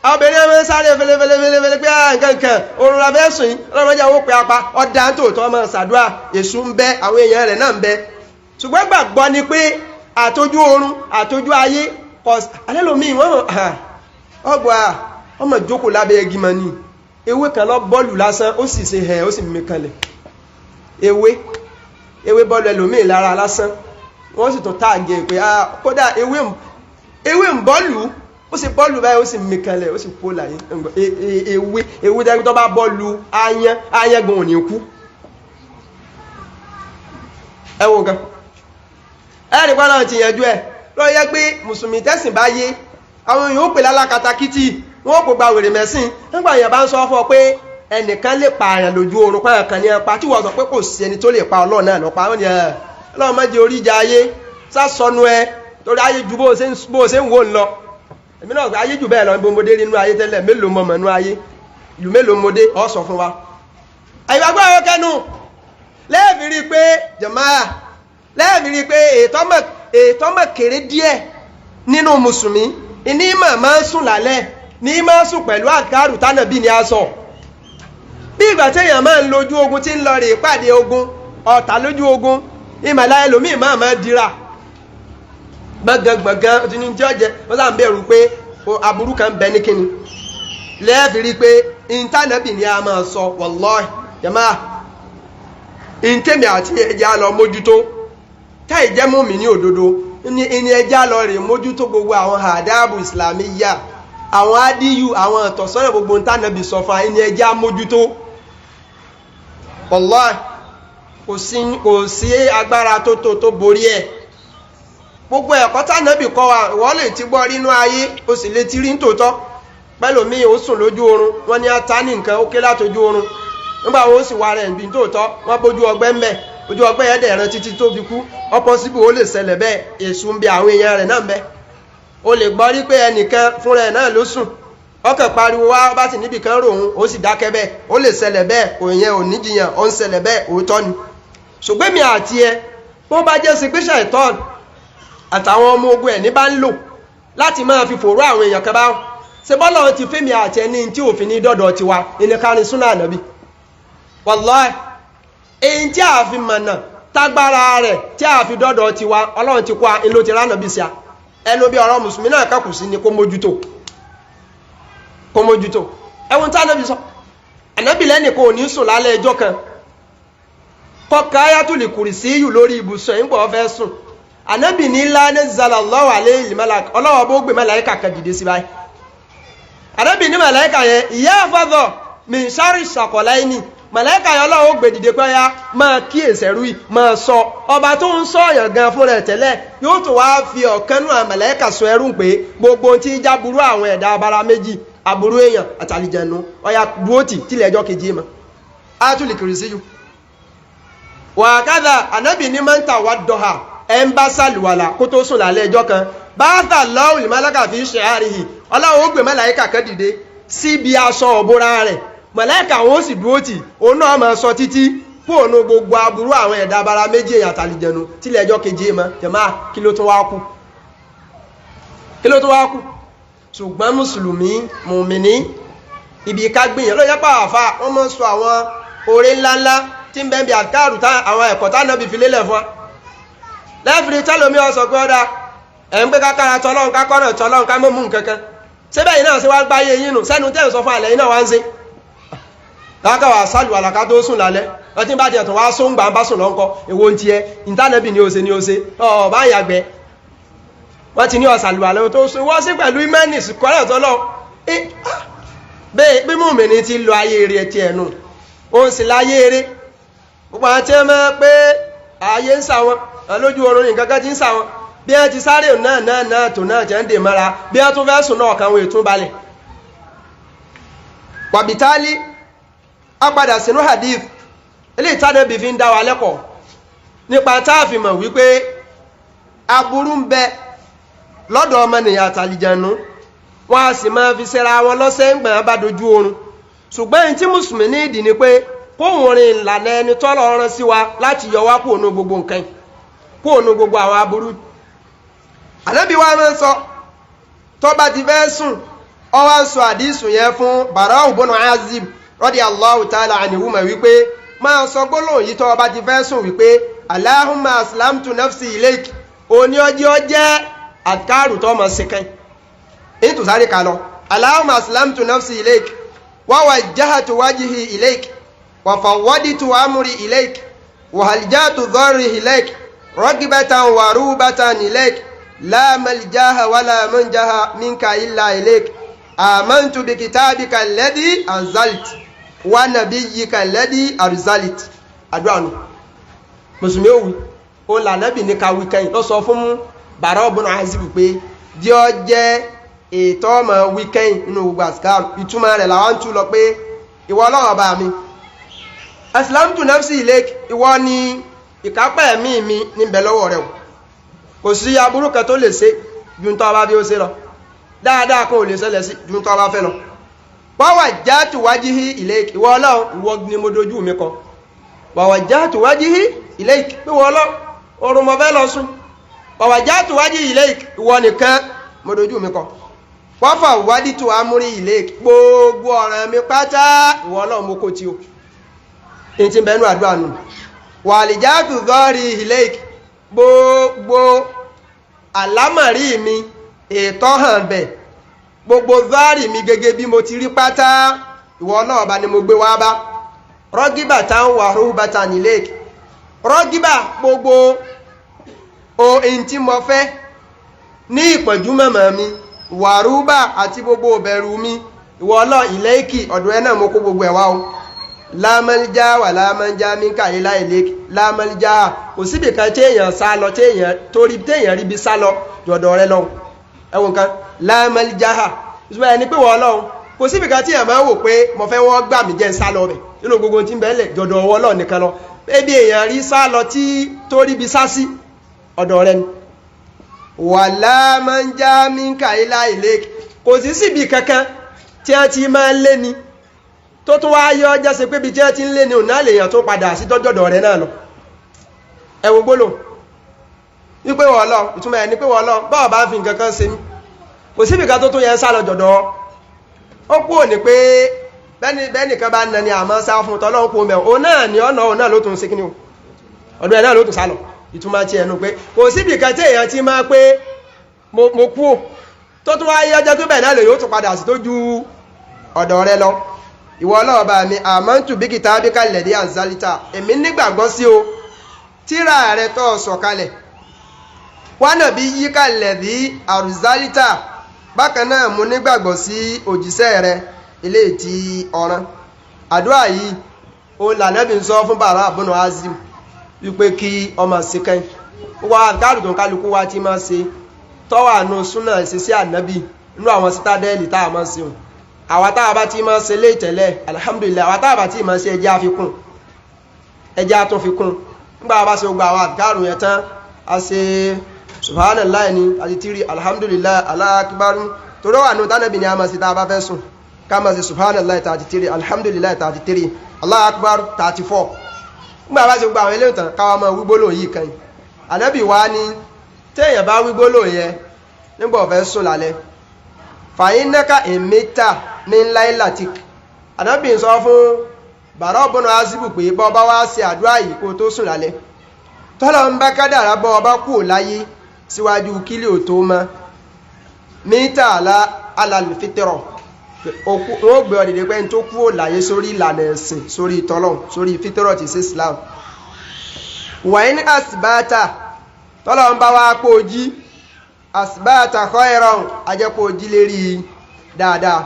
ọmọ sáré fẹlẹfẹlẹfẹlẹ pé nǹkan oorun la fẹ́ sùn yìí ọlọ́mọdé àwọn òpè apá ọ̀dà tòótọ́ ọmọ ṣàdúrà èṣù ń bẹ àwọn èèyàn rẹ̀ náà ń bẹ ṣùgbọ́n gbàgbọ́ ni pé àtọ́jú oorun àtọ́jú ayé alẹ́lòmíì wọ́n ọgbà ọmọ jókòó lábẹ́ igi mọ́ ni ewé kan lọ bọ́ọ̀lù lásán ó sì ṣe ẹ̀ ó sì mímí kanlẹ̀ ewé bọ́ọ̀lù ẹlòmíì lára lásán wọ́n sì tún táàgẹ̀ pé kódà ewé ń bọ́ọ̀lù ó sì bọ́ọ̀lù báyìí ó sì mímí kanlẹ̀ ó sì kó láyé ewé tẹ́gbẹ́ tó bá bọ́ọ̀lù ayán gan ò ní kú ẹwọ gan ẹ̀rì pọ́nà ti yẹnjú ẹ̀ ló yẹ pé mùsùlùmí tẹ́sìn bá yé àwọn èèyàn ó pè lálákatakítì wọ́n kò gba wèrè mẹ́sìn nígbà èèyàn bá ń sọ fún ọ pé ẹnìkan lè pa àyàn lójú oorun pààyàn kan ní ẹpa tí wọ́n sọ pé kò sí ẹni tó lè pa ọlọ́run náà lọ́pa ó ní ọlọ́run má jẹ́ orí ìjà ayé sásọnù ẹ torí ayé ju bó o ṣe ń wò ń lọ èmi náà ayé jù bẹ́ẹ̀ lọ níbo mo dé nínú ayé tẹ́lẹ̀ mélòó mọ̀ nínú ayé ìlú mélòó mo dé ọ sọ fún wa àyíwágbọ́ àwọn kẹnu lẹ́ẹ̀fì rí pé jàmáà lẹ́ẹ̀mí rí pé ètò mọ̀ kéré díẹ̀ nínú mùsùlùmí ní máa ń sùn lálẹ́ ní máa ń sùn pẹ̀lú àkàrù tánàbí ni a sọ bí ìgbà téèyàn máa ń lójú ogun tí ń lọ rè pàdé ogun ọ̀tá lójú ogun ìmọ̀lá ẹlòmíì máa dira gbọ̀ngàn tí ní tí ó jẹ wọ́n sá ń bẹ̀rù pé aburú kan bẹ ní kíni lẹ́ẹ̀fì rí pé ìntánẹ́bì ni a máa sọ wallahi jàmáà ìntẹ́mì àti ẹjẹ́ lọ mójútó táì jẹ́ mùmínì ní òdodo ní ẹjẹ́ lọ rè mójútó gbogbo àwọn àdáàbù islamiyya àwọn adíyù àwọn ìtọ̀sọ́nà gbogbo ìntánẹ́bì sọ fún ẹni ẹjẹ́ mójútó wallahi kò sí agbára tó borí ẹ̀ gbogbo ẹ̀kọ́ tánẹ́bì kọ́ wa wọ́n lè ti gbọ́ nínú ayé ó sì lè ti rí nítòótọ́ pẹ́lú mi ó sùn lójú oorun wọ́n ní ata ní nǹkan ó ké látojú oorun nígbà wo ó sì wà rẹ̀ níbi tòótọ́ wọ́n bójú ọgbẹ́ ńbẹ̀ ojú ọgbẹ́ yẹn dẹ̀ ẹran títí tó fi kú ọpọ́sibù ó lè ṣẹlẹ̀ bẹ́ẹ̀ èṣù ń bi àwọn èèyàn rẹ̀ náà ń bẹ o lè gbọ́ rí pé ẹnìkan fúnra ẹ̀ náà ló sùn ọkàn pariwo wá bá sì níbi kan rò ó sì dákẹ́ bẹ́ẹ̀ ó lè ṣẹlẹ̀ bẹ́ẹ̀ òyìn ò níjìyàn ó ń ṣẹlẹ̀ bẹ́ẹ̀ òótọ́ ni ṣùgbọ́n mi àti ẹ wọ́n bá jẹ́ sí pé ṣàìtọ́n àtàwọn ọmọ ogun ẹ̀ ní bá ń lò láti máa fi fòró àwọn èèyàn kan báwọn ṣe bọ́lọ̀ ti fẹ́mi àti ẹni tí òfin ní dọ́dọ̀ tiwa ilẹ̀ kárin súnà ànábì wallahi èyí tí a fi mọ̀nà tágbára rẹ̀ tí a fi dọ́dọ̀ tiwa ọlọ́run ti kwa inú ti ránàbì sí a ẹnu bí ọ̀rọ̀ mùsùlùmí náà kàkù sí ni kó mójútó ẹwùn tí ànábì sọ ànábì lẹ́nì kò ní sùn lálẹ́ ẹjọ́ kan kọkà ayatul kùrìsíyù lórí ibùsùn ẹ̀ ń pọ̀ fẹ́ sùn ànábì ní lánà zalallahu alayhi malak ọlọ́wọ́ bó gbé màláíkà kan dìde sí báyìí ànábì ní màláíkà yẹn ìyá àfọ́dọ̀ min sharri shaqalaini màláíkà yẹn ọlọ́wọ́ gbé dìde pé ya máa kíyèsí ẹrú yìí máa sọ ọba tó ń sọ ọ̀yàn gan fúnra ẹ̀ tẹ́lẹ̀ yóò tó wá fi ọ̀kan nù màláíkà sọ ẹrú pé gbogbo tí ń jáburú àwọn ẹ̀dá abara méjì aburú èèyàn àtàlìjẹnu ọya dúótì tílẹ̀ ẹjọ́ kejì mọ́ ayatul kùrìsíyù wàkádà ànábì ní máa ń tà wá dọ́hà ẹ̀ ń bá sàlùwàlà kó tó sùn lálẹ́ ẹjọ́ kan báàtà lọ́wùlì málákà fi ṣe àríhì ọlọ́run ó gbé màláíkà kan dìde síbi aṣọ ọ̀bọ̀ra rẹ̀ màláíkà wọn ó sì dúró tì òun náà máa sọ títí fún òun gbogbo aburú àwọn ẹ̀dá abara méjì èèyàn àtàlìjẹnu tílẹ̀ ẹjọ́ kejì mọ́ jẹ̀má kí ló tún wá kú ṣùgbọ́n mùsùlùmí mùmìnì ibi ká gbìyàn ló yẹ́pà àfà wọ́n mọ́ sọ àwọn oore ńláńlá tí ń bẹ́ bí àkàrù àwọn ẹ̀kọ́ tá náà bí fi lélẹ̀ fún wa lẹ́fìrí tẹ́lómi ọ̀sọ̀ pé ọ́dá ẹ̀ ń pé kákára tọ́lọ́run kákọ́nà tọ́lọ́run ká mọ́ mú nǹkankan síbẹ̀ yìí náà sí wá gbáyé yín nù sẹ́nu tẹ́ ń sọ fún àlẹ́ yìí náà wá ń ṣe lákàwà sálù àlàká tó sùn lálẹ́ ọtí bá jẹ́ tó wá só ń gbà bá sùn lọ́nkọ́ èwo ń tiẹ̀ ìntánẹ́bì ni ó ṣe ọ̀bá ìyàgbẹ́ wọ́n ti ní ọ̀sàlù àlẹ́ tó sùn wọ́n sí pẹ̀lú imẹ́nìs kọ́lẹ̀ tọ́lọ́ bí mùmínì ti lọ ayé eré ti ẹ̀nu ó ń sì láyé eré gbogbo àwọn tí wọ́n mọ̀ pé ayé ń sà wọn lójú oorun nǹkan kan ti ń sà wọn bí wọ́n ti sáré náà tó náà jẹ́ ń dè mọ́ra bí wọ́n tún fẹ́ sùn náà kan wọ́n ètún balẹ̀ wàbítálí a padà sínú hadith ilé ìtànẹ́bì fi ń dá wa lẹ́kọ̀ọ́ nípa táàfimọ̀ wípé aburú ń bẹ lọ́dọ̀ ọmọnìyàn àtàlìjànú wọ́n a sì máa fi ṣera wọn lọ́sẹ̀ ń gbọ̀n bá dojú oorun ṣùgbọ́n èyí tí mùsùlùmí ní ìdí ni pé kóhùn rìn ìlànà ẹni tọ́lọ̀ rán sí wa láti yọ wá kúrò ní gbogbo nǹkan kúrò ní gbogbo àwọn aburú ànábì wa máa ń sọ tó bá ti fẹ́ sùn ó wá ń sọ àdísùn yẹn fún Bara'u ibn Azib radiyallahu ta'ala anhu mà wípé máa sọ gbólóhùn yìí tó bá ti fẹ́ sùn wípé Allahumma aslamtu nafsi ilayk òní ọjọ́ jẹ́ àkàrù tó mọ̀ sí kan èyí tó sáré kalọ̀ Allahumma aslamtu nafsi ilayk wa wajjahtu wajhi ilayk wa fawwadtu amri ilayk wa haljatu dharri ilayk ragibatan wa rubatan ilayk la maljaha wala manjaha minka illa ilayk amantu bi kitabika alladhi anzalt wa nabiyyika alladhi arsalt adúànù mùsùlùmí òwì ó là nábì ní ká wíkẹ́yìn ló sọ fún Bara'u ibn Azib pé jí ọ jẹ́ ètò ọmọ wíkẹ́yìn nínú gbogbo àsìkáàrù ìtumọ̀ rẹ̀ làwọn ń tú lọ pé ìwọ Ọlọ́run ọba mi aslamtu nafsi ilayk ìwọ ni ìkápẹ́ ẹ̀mí mi níbẹ̀ lọ́wọ́ rẹ̀ kò sí aburú kan tó lè ṣe ju tó bá bí ó ṣe lọ dáadáa kan ò lè ṣẹlẹ̀ sí ju tó bá fẹ́ lọ wa wajjahtu wajhi ilayk ìwọ Ọlọ́run ìwọ ni mo dojú mi kọ wa wajjahtu wajhi ilayk pé wọ́n lọ orun mo fẹ́ lọ sùn wàwàjátù wájú ilé ìwọ nìkan mo dojú mi kọ wọ́fà wádìí tó amúrí ilé gbogbo ọ̀ràn mi pátá ìwọ Ọlọ́run mo kò tí o èyí tí bẹnu àdúrà nù wàlìjátù zọ́rí ilé gbogbo àlámọ̀rí mi ètò hàn bẹ̀ gbogbo zọ́rí mi gẹ́gẹ́ bí mo ti rí pátá ìwọ Ọlọ́run bá ni mo gbé wá bá rọ́gíbà táwọn wà rúbàtà nílé rọ́gíbà gbogbo ohun tí mo fẹ́ ní ìpọ̀jú mọ̀mọ̀ mi wàrúbà àti gbogbo ìbẹ̀rù mi ìwọ Ọlọ́run ìlẹ́ìkì ọ̀dọ̀ ẹ náà mo kó gbogbo ẹ̀ wá o lámọ́líjá wà lámọ́líjá mínkà ilá ìlẹ́kì lámọ́líjá kò síbì kan téèyàn sá lọ téèyàn ríbi sá lọ jọ̀dọ̀ rẹ lọ ẹ̀wọ̀n kan lámọ́líjá ìṣúná ẹni pé wọ́n Ọlọ́run kò síbì kan téèyàn máa ń wò pé mo fẹ́ wọ́n gbà mí jẹ́ ń sá lọ bẹ̀ nínú gbogbo tí ń bẹ́ẹ̀ lẹ̀ jọ̀dọ̀ ọwọ́ Ọlọ́run nìkan lọ ebi èèyàn rí sá lọ tí tó ríbi sá sí ọ̀dọ̀ rẹ ni wàlá máa ń já mínkà ilá ilé kò sí síbi kankan tí a ti máa ń lé ni tó tún wá yọ ọjọ́ sí pé bí tí a ti ń lé ni òun náà lèèyàn tó padà sí tọ́jọ́dọ̀ rẹ náà lọ ẹ̀wọ̀n gbólò wípé wọ́n lọ ìtumọ̀ ẹ̀ ní pé wọ́n lọ báwọn bá ń fi nǹkan kan ṣe mí kò síbi kan tó tún yẹn sá lọ jọ̀dọ̀ ó kú òní pé bẹ́ẹ̀ni kan bá nà ní àmọ́ sá fún tọ́lọ́hún kú mẹ́ òun náà ní ọ̀nà òun náà ló tún ṣe kí ni o ọdún ẹ̀ náà ló tún sá lọ ìtumọ̀ tí ẹnu pé kò síbì kan tí èèyàn ti máa pé mo kú ò tó tún wáyé ọjọ́ tó bẹ̀ náà lè yóò tún padà sí tó ju ọ̀dọ̀ rẹ lọ ìwọ Ọlọ́run bá mi àmọ́ntù bí kìtà bí kalẹ̀ dí àǹzálítà èmi nígbàgbọ́ sí o tíra rẹ tó sọ̀kalẹ̀ wánà bí yí kalẹ̀ dí àrùzálítà bákan náà mo nígbàgbọ́ sí òjíṣẹ́ rẹ ilé tí ọ̀ràn àdúrà yìí ó lànàbí ń sọ fún bàrà àbúnà azim wípé kí ọmọ sí kẹ́yìn wá gáàrù tó ń kálukú wá tí máa ṣe tọ́wà nù súnà ìṣesí ànábì inú àwọn sítádẹ́ẹ̀lì tá a máa ṣe hùn àwa tá a bá ti máa ṣe lé ìtẹ̀lẹ̀ alhamdulillah àwa tá a bá ti máa ṣe ẹjẹ́ àfikún ẹjẹ́ àtúnfikún nígbà bá ṣe gbogbo àwọn gáàrù yẹn tán a ṣe subhanallah ni àti tírí alhamdulillah Allahu akbar torí wà nù tánàbì ni a máa ṣe tá a bá fẹ́ sùn ká máa ṣe subhanallah 33 alhamdulillah 33 Allahu akbar 34 nígbà bá ṣe gbogbo àwọn eléyìí tán káwa máa wígbólò yìí kan ànábì wá ní téèyàn bá wígbólò yẹn nígbà ọ̀fẹ́ sùn lálẹ́ fàyín nẹ́ka ìmítà ní láìlátik ànábì sọ fún bàrá ọ̀bọ̀nà azíbù pé bọ́ bá wá ṣe àdúrà yìí kó tó sùn lálẹ́ tọ́lọ̀ ń bá kádàrá bọ́ ọba kú láyé síwájú kílì ò tó mọ́ mítà alàlùfítẹ̀rọ̀ wọ́n gbé ọ̀dẹ̀dẹ̀ pẹ́ tó kú láyé sórí ìlànà ẹ̀sìn sórí ìtọ́lọ̀ sórí fítẹ̀rọ̀ ti sí Islam wàyí ní asibata tọ́lọ̀ ń bá wá pò jí asibata khairan ajẹ́pò jí lérí dáadáa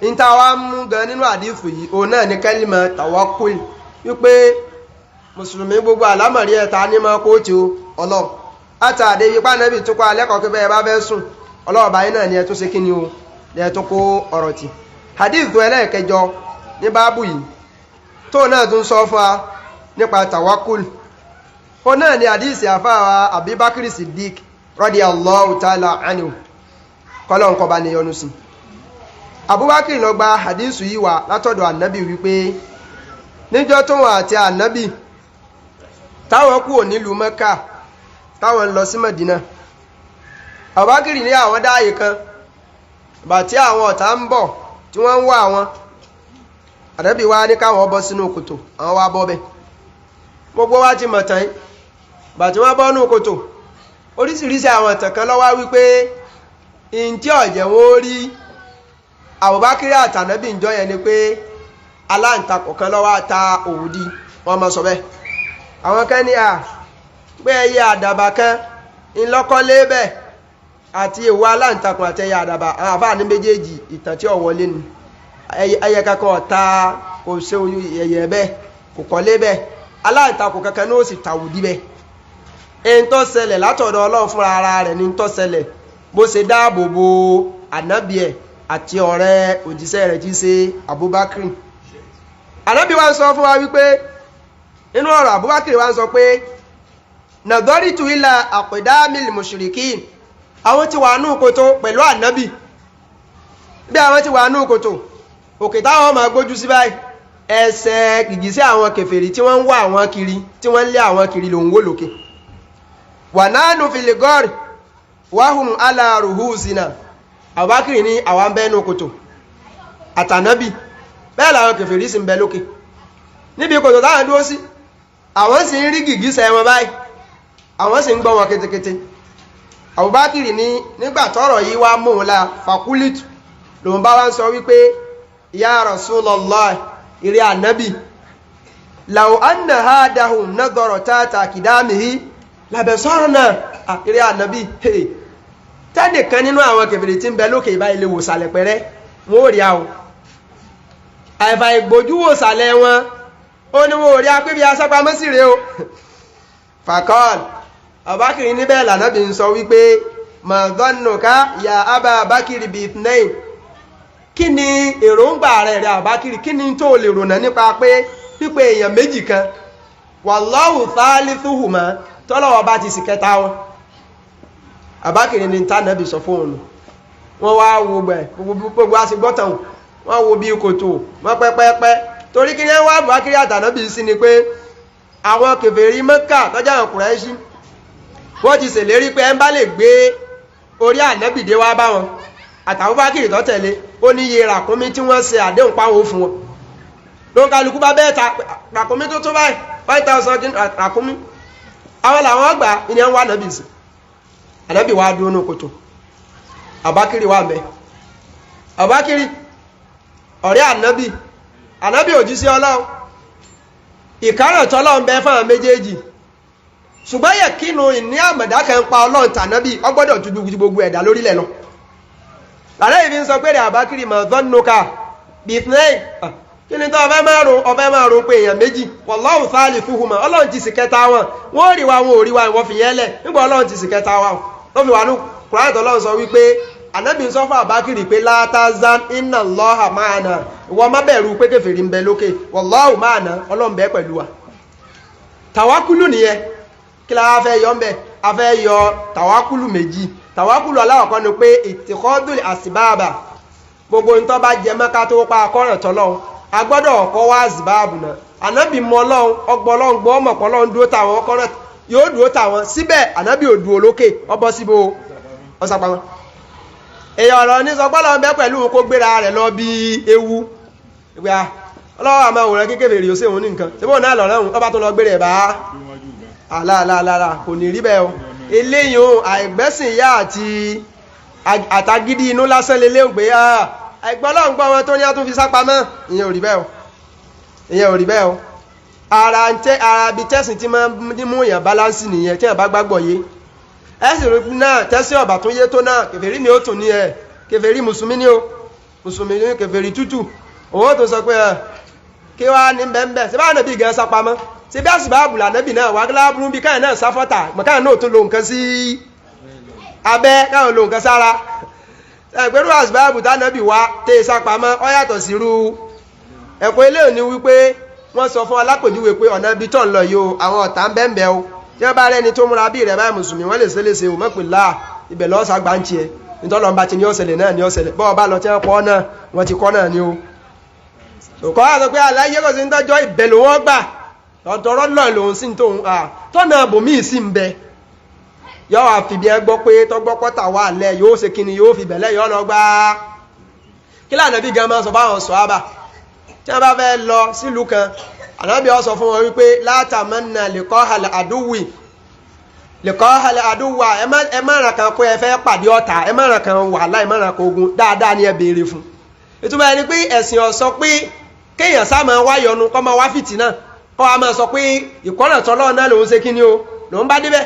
ní ta wá mú gan nínú àdífù yìí òun náà ní kẹ́lìmọ̀ tawakkul wípé mùsùlùmí gbogbo àlámọ̀rí ẹ̀ta ní mọ́ kó tí ó Ọlọ́run àtàdé ipá nẹ́bì tó kọ́ alẹ́kọ̀ọ́ pé bẹ́ẹ̀ bá fẹ́ sùn Ọlọ́run báyìí náà ni ẹ tó ṣe kí ni o ni ẹ tó kó ọ̀rọ̀ tì hadithu ẹlẹ́ẹ̀kẹjọ ní báàbù yìí tó náà tún sọ fún wa nípa tawakkul ó náà ni hadisi àfáà Abubakar Siddiq radiyallahu ta'ala anhu kọ́lọ̀ nǹkan bá ní yọnu sí Abubakar ló gba hadithu yìí wá látọ̀dọ̀ ànábì wípé níjọ́ tó wọn àti ànábì táwọn kúrò nílùú Mẹ́kà táwọn lọ sí Mẹ́dínà Abubakar ní àwọn dáàyè kan bàtí àwọn ọ̀tá ń bọ̀ tí wọ́n ń wá àwọn ànábì wá ní káwọn bọ́ sínú kòtò àwọn wá bọ́ bẹ́ gbogbo wá ti mọ̀ tán bàtí wọ́n bọ́ nú kòtò oríṣiríṣi àwọn ìtàn kan ló wà wípé ìntí ọ̀jẹ̀ wọn ó rí Abubakar àtànábì ìjọ yẹn ni pé aláǹtakọ̀ kan ló wá ta òwúdí wọ́n mọ́ sọ bẹ́ẹ̀ àwọn kan ní pé ẹyẹ àdàbà kan ńlọ́kọ́lé bẹ́ẹ̀ àti èwo aláǹtakùn àti ẹyẹ àdàbà àwọn àfáà ní méjèèjì ìtàn tí ó wọlé ni ẹyẹ kankan ọ̀ta kò ṣe ẹyẹ bẹ́ẹ̀ kò kọ́lé bẹ́ẹ̀ aláǹtakùn kankan ní ó sì tàwùdí bẹ́ẹ̀ èyí tó ṣẹlẹ̀ látọ̀dọ̀ Ọlọ́run fúnra ara rẹ̀ ní tó ṣẹlẹ̀ bó ṣe dáàbò bo ànábì ẹ̀ àti ọ̀rẹ́ òjíṣẹ́ rẹ̀ tí ṣe Abubakar ànábì wa ń sọ fún wa wípé inú ọ̀rọ̀ Abubakar wa ń sọ pé nàdọ́rìtù ilà àpẹ̀dámìlì mushrikin àwọn ti wà nú kòtò pẹ̀lú ànábì bí àwọn ti wà nú kòtò òkè táwọn máa gbójú sí báyìí ẹsẹ̀ gìgísẹ̀ àwọn kèfèrí tí wọ́n ń wá àwọn kiri tí wọ́n ń lé àwọn kiri lòun wó lókè wà nánú filigọ́rì wáhùn aláàrùhúsínà Abubakar ní àwọn bẹ́ẹ̀nù kòtò àtànábì bẹ́ẹ̀ làwọn kèfèrí sì ń bẹ lókè níbi kòtò táwọn dúró sí àwọn sì ń rí gìgísẹ̀ wọn báyìí àwọn sì ń gbọ́ wọn kétékété Abubakar ní nígbà tọ́rọ̀ yìí wá mú un la fakulitu lòun bá wá ń sọ wípé ya Rasulullah ìrẹ́ ànábì law anna hadahum nadhara tata kidamihi labasarna ìrẹ́ ànábì tẹ́nìkan nínú àwọn kèfèrè tí ń bẹ lókè ìbá ilé wòsàlẹ̀ pẹ̀rẹ́ wọ́n ò rí àwọn àìfà ìgbójú wòsàlẹ̀ wọn ó ní wọ́n ò rí apébí asápamọ́ sí rẹ̀ o fàkọ́ọ̀lù Abubakar níbẹ̀ lànàbì ń sọ wípé mọ̀dọ́nùká ya Aba Bakr bí ithnain kí ni èròǹgbà rẹ̀ Abubakar kí ni tó lè rònà nípa pé pípé èèyàn méjì kan wallahu thalithuhuma tọ́lọ́wọ́ bá ti sì kẹta wọn Abubakar ní tánàbì sọ fún òun wọ́n wá wo gbogbo a sì gbọ́tàn wọ́n wo bí kòtò wọ́n pẹ́pẹ́pẹ́ torí kí ní wá Abubakar àtànàbì sí ni pé àwọn kèfèrí Mẹ́kà tọ́jà àwọn Kùráìṣì wọ́n ti ṣèlérí pé ẹ bá lè gbé orí ànábì dé wá bá wọn àtàwọn Abubakar tó tẹ̀lé ó ní iye ràkúnmí tí wọ́n ṣe àdéhùn páwọn fún wọn ló ń kálukú bá bẹ́ẹ̀ ta ràkúnmí tó tó báyìí 5,000 ràkúnmí àwọn làwọn gbà ní ẹn wá ànábì sí ànábì wá dúró ní kòtò Abubakar wà mẹ́ Abubakar ọ̀rẹ́ ànábì òjíṣẹ́ Ọlọ́run ìkárọ̀ tọ́lọ́run bẹ fún àwọn méjèèjì ṣùgbọ́n yẹ kínú ìní àmọ̀dá kan pa Ọlọ́run tànábì ọgbọ́dọ̀ tó ju gbogbo ẹ̀dá lórílẹ̀ lọ lálẹ́ ìfi ń sọ pé rẹ̀ Abubakar mọ̀ọ́dọ́nùká bìtnẹ́ì kí ni tó ọfẹ́ máa ro pé èèyàn méjì wallahu thalithuhuma Ọlọ́run ti sì kẹta wọn wọ́n rí wa wọn ò rí wa ìwọ́n fi yẹn lẹ̀ nígbà Ọlọ́run ti sì kẹta wa tó fi wà ní Kùránì Ọlọ́run sọ wípé ànábì ń sọ fún Abubakar pé la tahzan inna Allaha ma'ana ìwọ má bẹ̀rù pé kèfèrí ń bẹ lókè wallahu ma'ana Ọlọ́run bẹ pẹ̀lú wa tàwákùlù nìyẹn kí la fẹ́ yọ ń bẹ̀ a fẹ́ yọ tàwákùlù méjì tàwákùlù aláwọ̀kọ́ ni pé ìtìkọ́dùn àsìbáàbà gbogbo ń tọ́ bá jẹ mẹ́ká tó pa akọ́ràn tọ́lọ́run a gbọ́dọ̀ ọkọ̀ wá àsìbáàbù náà ànábì mọ Ọlọ́run ọgbọ́ Ọlọ́run gbọ́ ọmọ pọ̀lọ́run dúró táwọn ọkọ̀ràn yóò dúró táwọn síbẹ̀ ànábì ò dúró lókè ọbọ̀ síbò ọsàpamọ́ èèyàn ọ̀rọ̀ ní sọpọ́lọ́ ń bẹ́ pẹ̀lú kó gbéra rẹ̀ lọ bí ewu ìgbà ọlọ́wọ́ àmọ́ òun kékeré rí ó sí òun ní nǹkan síbò náà lọ́rọ̀ ọba tó lọ gbére ẹ̀ bá aláàláàláà kò ní rí bẹ́ẹ̀ o eléyìí o àìgbẹ́sìn ìyá àti àtagídí inú lásán lélẹ́ ògbé àìgbọ́lọ́ǹgbọ́ wọn tó ní á tún fi sápamọ́ ìyẹn ò rí bẹ́ẹ̀ o ara bí tẹ́sìn tí máa ń mú èèyàn bálánsì nìyẹn tí èèyàn bá gbàgbọ́ yé ẹ̀sìn rí náà tẹ́sí ọ̀bà tó yé tó náà kèfèrí ni ó tún ní ẹ̀ kèfèrí mùsùlùmí ni ó mùsùlùmí ni kèfèrí tútù òun tó sọ pé kí wá ní bẹ́ẹ̀ sí báwọn nàbí gan sápamọ́ sí bí àsìbá àbùlà nàbì náà wà gíláàbùrún bí káyìn náà sáfọ́tà mọ̀káyìn náà tún lo nǹkan sí abẹ́ káyìn lo nǹkan sára ẹgbẹ́rú àsìbá àbùtá nàbì wá tẹ́ sápamọ́ ọ yàtọ̀ sírú ẹ̀kọ́ ilé òní wípé wọ́n sọ fún alápèjúwe pé ọ̀nà ibi tó ń lọ yìí o àwọn ọ̀tá ń bẹ́ẹ̀ o tí wọ́n bá rẹ́ni tó múra bí rẹ̀ báyìí mùsùlùmí wọ́n lè ṣeléṣe o mọ́pìnlá ibẹ̀ lọ́sà gbáǹtì ẹ̀ nítọ́lọ́ bá ti ní ọ̀sẹ̀lẹ̀ náà ní ọ̀sẹ̀lẹ̀ bọ́ọ̀ bá lọ tí wọ́n pọ̀ náà wọ́n ti kọ́ náà ní o òkọ́ àti pé aláyé kò sí ń tọ́jọ́ ìbẹ̀ ló wọ́n gbà ọ̀tọ̀rọ̀ náà lòun sí tóun tọ́nà àbòmíì sí ń bẹ yọ́ wà fìbí ẹ gbọ́ pé tọ́gbọ́ pọ́tà wà lẹ̀ yóò ṣe kíni yóò fi bẹ̀lẹ̀ yọ́ lọ gbá kí lànà bí gan máa sọ fáwọn sọ̀hábà tí wọ́n bá fẹ́ lọ sílùú kan ànábì ó sọ fún wọn wípé látàmánà liqa'al àdúwà ẹ má ràn kan pé ẹ fẹ́ pàdé ọ̀tá ẹ má ràn kan wàhálà ẹ má ràn kan ogun dáadáa ni ẹ béèrè fún ìtumọ̀ ẹni pé ẹ̀sìn ó sọ pé kéèyàn sá máa wá yọnu kọ́ máa wá fìtínà kọ́ wa máa sọ pé ìkọ́nà tọ́lọ́ náà lòun ṣe kíni o lòun bá débẹ̀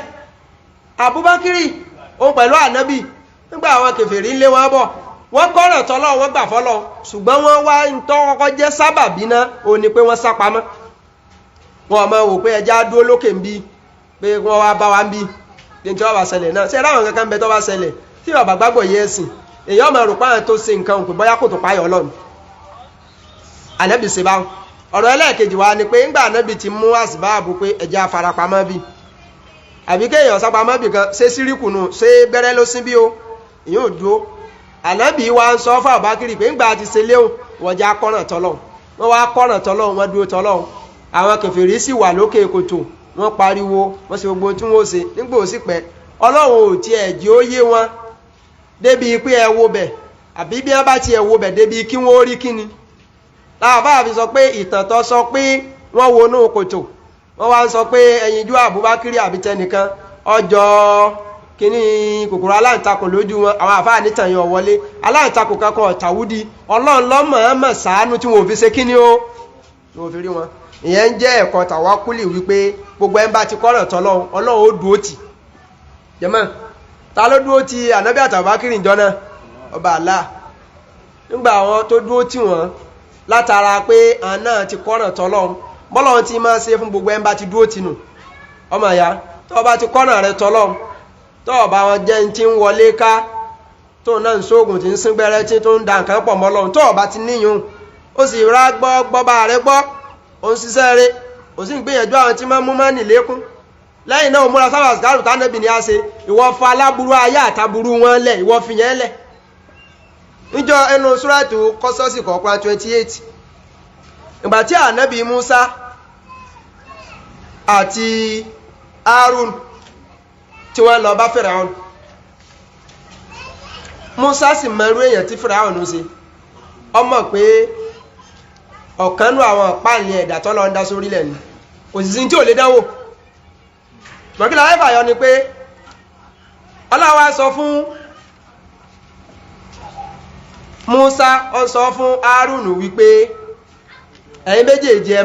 Abubakiri òun pẹ̀lú ànábì nígbà àwọn kèfèrí ń lé wọn bọ̀ wọ́n kọ́nà tọ́lọ́ wọn gbà fọ́lọ́ ṣùgbọ́n wọ́n wá ń tọ́ kọ́kọ́ jẹ́ sábàbí náà ó ní pé wọ́n sá pamọ́ wọn máa wò pé ẹja dúró lókè ń bí pé wọ́n wá bá wa ń bí ní tí wọ́n bá ṣẹlẹ̀ náà ṣe ráwọn kankan bẹ tó bá ṣẹlẹ̀ tí bàbá gbàgbọ́ yẹ ẹ̀sìn èyàn máa rò páyàn tó ṣe nǹkan òpè bóyá kò tó páyọ̀ Ọlọ́run ànábì ṣe báwọn ọ̀rọ̀ ẹlẹ́ẹ̀kejì wa ni pé ńgbà ànábì ti mú àsìbáàbù pé ẹja farapamọ́ bí àbí kéèyàn sápamọ́ bì kan ṣé síríkù nù ṣé gbẹ́rẹ́ ló sín bí o ìyóò dúró ànábì wa ń sọ fún Abubakar pé ńgbà ti ṣe léwu wọ́n já kọ́nà tọ́lọ́run wọ́n wá kọ́nà tọ́lọ́run wọ́n dúró tọ́lọ́run àwọn kèfèrí sì wà lókè kòtò wọ́n pariwo wọ́n ṣe gbogbo tí wọ́n ṣe nígbà ó sì pẹ́ ọlọ́run ò tiẹ̀ jẹ́ ó yé wọn débi pé ẹ wo bẹ̀ àbí bí wọ́n bá tiẹ̀ wo bẹ̀ débi kí wọ́n rí kíni láàbá fi sọ pé ìtàn tó sọ pé wọ́n wọnú kòtò wọ́n wá ń sọ pé ẹ̀yinjú Abubakar àbí tẹnìkan ọjọ́ kíní kòkòrò aláǹtakùn lójú wọn àwọn àfáà nítàn yẹn wọlé aláǹtakùn kankan ọ̀tàwúdi ọlọ́run lọ́mọ̀ọ́mọ̀ ṣàánú tí wọn ò fi ṣe kíní o tí wọn ò fi rí wọn ìyẹn ń jẹ́ ẹ̀kọ́ tàwákùlì wípé gbogbo ẹ̀ ń bá ti kọ́ràn tọ́lọ́run ọlọ́run ó dúró tì jẹ́mọ́ ta ló dúró ti ànábì àtàbákìrì ìjọ náà ọba àlá nígbà àwọn tó dúró tì wọ́n látara pé àwọn náà ti kọ́ràn tọ́lọ́run bọ́lọ́run ti máa ṣe fún gbogbo ẹ̀ ń bá ti dúró tì nù ọmọ ìyá tó bá ti kọ́ràn rẹ tọ́lọ́run tó bá wọn jẹ́ ń ti ń wọlé ká tó náà ń sóògùn tí ń sín gbẹ́rẹ́ tí tó ń da nǹkan pọ̀ mọ́ Ọlọ́run tó bá ti níyùn ó sì rá gbọ́bá rẹ gbọ́ ó ń ṣiṣẹ́ rẹ ó sì ń gbìyànjú àwọn tí máa mú má nì lékún lẹ́yìn náà múra sábà sàkárù tánàbì ni a ṣe ìwọ fa aláburú ayé àtàburú wọn lẹ̀ ìwọ fi yẹn lẹ̀ níjọ ẹnu súrátù Kọ́sọ́sì kọ̀ọ̀kan 28 ìgbà tí ànábì Musa àti Harun tí wọ́n lọ bá Fíráùn Musa sì mọ̀rú èèyàn tí Fíráùn ń ṣe ọmọ pé ọ̀kanú àwọn páàlì ẹ̀dà tó lọ ń dá sórílẹ̀ ni òsìsí tí ò lè dánwò mọ̀kílá ẹ̀fà yọ ni pé Ọlọ́run sọ fún Musa ó sọ fún Harun wípé ẹ̀yin méjèèjì ẹ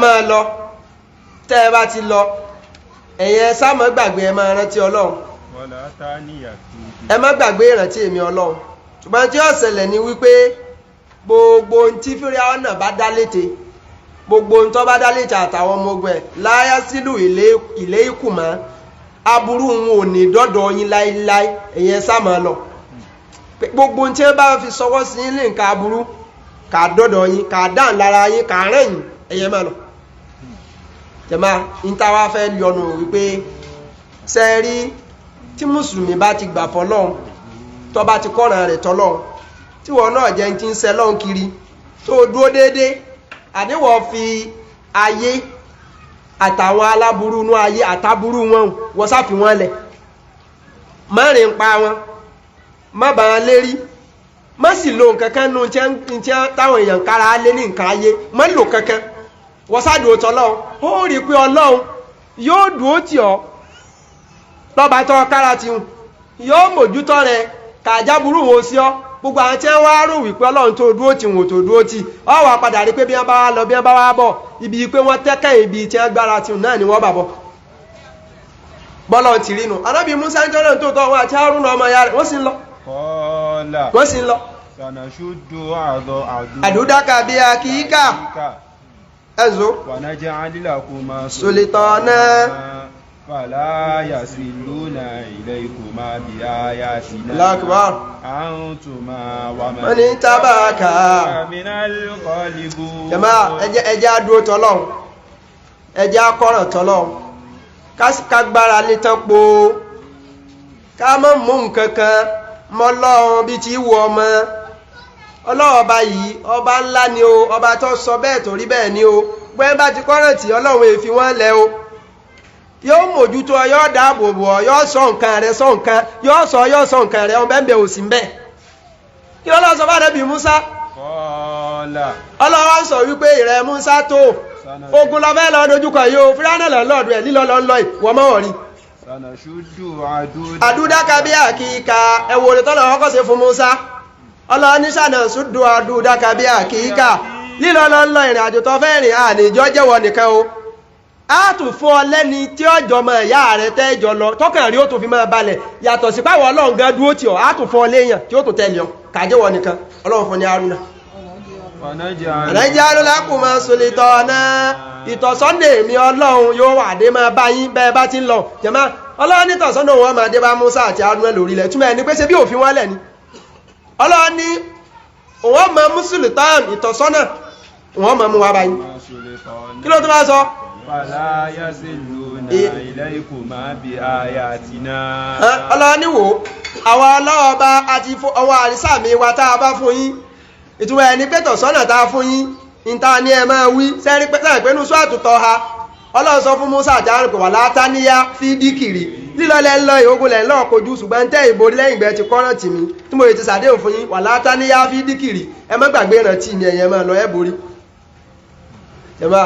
máa lọ tẹ́ ẹ bá ti lọ ẹ̀yin ẹ sá má gbàgbé ẹ máa rántí Ọlọ́run ẹ má gbàgbé ìrántí èmi Ọlọ́run ṣùgbọ́n tí ó ṣẹlẹ̀ ni wípé gbogbo ohun tí Fíráùn náà bá dá létè gbogbo ohun tó bá dá létè àtàwọn ọmọ ogun ẹ̀ láyá sílù ilé ikú mọ́ aburú wọn ò ní dọ́dọ̀ yín láíláí ẹ̀yin ẹ sá máa lọ gbogbo ohun tí wọ́n bá fi sọwọ́ sí ní nǹkan aburú kà dọ́dọ̀ yín kà dáhùn lára yín kà rẹ̀ yín ẹ̀yin máa lọ jẹ́mà ìntàwà fẹ́ lọ́nà wípé sẹ́rí tí mùsùlùmí bá ti gbà fọ́lọ́run tó bá ti kọ́ràn rẹ̀ tọ́lọ́run tí wọ́n náà jẹ́ ti ń sẹ́ lọ́run kiri tó dúó déédé àdíwọ̀ fi ayé àtàwọn aláburú inú ayé àtàburú wọn wọ́n sáfi wọn lẹ̀ mọ́rin pa wọn má bá wọn lérí má sì lo nǹkankan nù tí táwọn èèyàn kára lé ní nǹkan ayé má lò kankan wọ́n sádùn òtọ́ lọ́wọ́ ó rí pé Ọlọ́run yóò dùn ó tì ọ́ lọ́ba tó kára ti hùn yóò mójútó rẹ̀ kàjáburú wọn sí ọ́ gbogbo àwọn tí wọ́n wá rò wípé Ọlọ́run tó dúró tì wọn tó dúró tì ọ́ wà padà rí pé bí wọ́n bá wá lọ bí wọ́n bá wá bọ̀ ibi pé wọ́n tẹ́kẹ̀ ibi tí wọ́n gbára tì hùn náà ni wọ́n bà bọ̀ bọ́lọ̀ ti rí nu anábì Musa ń jọ́nà tó tọ́ wọn àti Haruna ọmọ ya rẹ̀ wọ́n sì ń lọ àdúdákà bí akíkà ẹ̀zọ́ sulitana fala yasiluna ilaykuma bi ayatina lakbar antuma wa man tabaka minal qalibun jama ẹjẹ́ adúró tọ́lọ́run ẹjẹ́ akọ́ràn tọ́lọ́run ká gbára lé tán po ká mọ́ mú nǹkankan mọ́ lọ́run bí ti wù ọmọ Ọlọ́run ọba yìí ọba ńlá ni o ọba tó sọ bẹ́ẹ̀ torí bẹ́ẹ̀ ni o gbẹ́ bá ti kọ́ràn tí Ọlọ́run èfi wọ́n lẹ́ o yóò mójútó yóò dáàbò bò yóò sọ nǹkan rẹ̀ sọ nǹkan yóò sọ nǹkan rẹ̀ ọmọ bẹ́ẹ̀ òsì ń bẹ kí ló lọ sọ fún Ànábì Musa Ọlọ́run sọ wípé ìrẹ̀ Musa tó ogun lọ fẹ́ lọ dojúkọ yìí o Fíráúnà lọ́ọ̀dù ẹ̀ lílọ lọ ìwọ mọ́ wọ̀rí àdúdáka bí àkíkà ẹ̀wò rẹ̀ tọ́lọ̀ ọkọ̀ sí fún Musa Ọlọ́run ní sànà ṣùdù àdúdáka bí àkíkà lílọ lọ ìrìn àjò tó fẹ́ rìn àníjọ́ jẹ́wọ́ nìkan o a tún fún ọ lẹ́ni tí ó jọmọ ìyá rẹ̀ tẹ́jọ lọ tọ́kàn rí ó tún fi máa balẹ̀ yàtọ̀ sí páwọ̀ Ọlọ́run gan dúró tí ọ a tún fún ọ léèyàn tí ó tún tẹ̀lé ọ kàjẹ́wọ̀ nìkan Ọlọ́run fún ní Haruna ẹ̀rẹ́jẹ́ alólàkùnmọ́ solitọ́ ọ̀nà ìtọ̀sọ́nà èmi Ọlọ́run yóò wà dé máa bá yín bẹ́ẹ̀ bá ti ń lọ jẹ́má Ọlọ́run ní ìtọ̀sọ́nà wọn máa dé bá Musa àti Haruna lórí ilẹ̀ túmọ̀ ẹni pé ṣe bí òfin wọn lẹ̀ ni Ọlọ́run ní òun mọ mùsùlùmí ìtọ̀sọ́nà òun mọ mú wa bá yín kí ló tó bá sọ fala yasiluna ilaykuma bi ayatina Ọlọ́run ní wò àwọn ọlọ́wọ́ bá àti ọwọ́ àrísàmì wa tá a bá fún yín ìtumọ̀ ẹni pé tọ̀sọ́nà tá a fún yín ìta ni ẹ máa wí sẹ́rí pé nínú Suratu Taha Ọlọ́run sọ fún Musa àti Harun pé wà látàníyá fi díkìrì lílọ́lẹ̀ ńlọ ìhógun lẹ̀ ńlọ kojú ṣùgbọ́n tẹ́ ìborí lẹ́yìn ìgbẹ́ ti kọ́ràn tì mí tí mo ti sàdéhùn fún yín wà látàníyá fi díkìrì ẹ má gbàgbé ìrántí mi ẹ̀yẹ máa lọ ẹ borí. jẹ̀má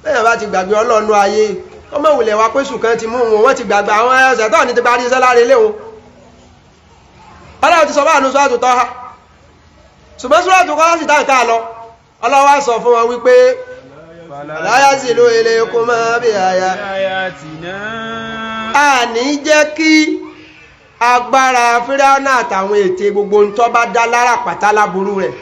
lẹ́yìn bá ti gbàgbé Ọlọ́run ayé ọmọ ìwòlẹ̀ wa pé ṣùkan ti mú wọn wọ́n ti gbàgbé àwọn ẹsẹ̀ tó ní ti parí iṣẹ́ láre lé wọn. Ọlọ́run ti sọ báà ní Suratu Taha ṣùgbọ́n Suratu Taha sì dáǹkà lọ Ọlọ́run wá sọ fún wọn wípé láyásí ló ilé kó máa bí ayatina a ní jẹ́ kí agbára Fíráúnà àtàwọn ète gbogbo ń tọ́ bá dá lára pàtà láburú rẹ̀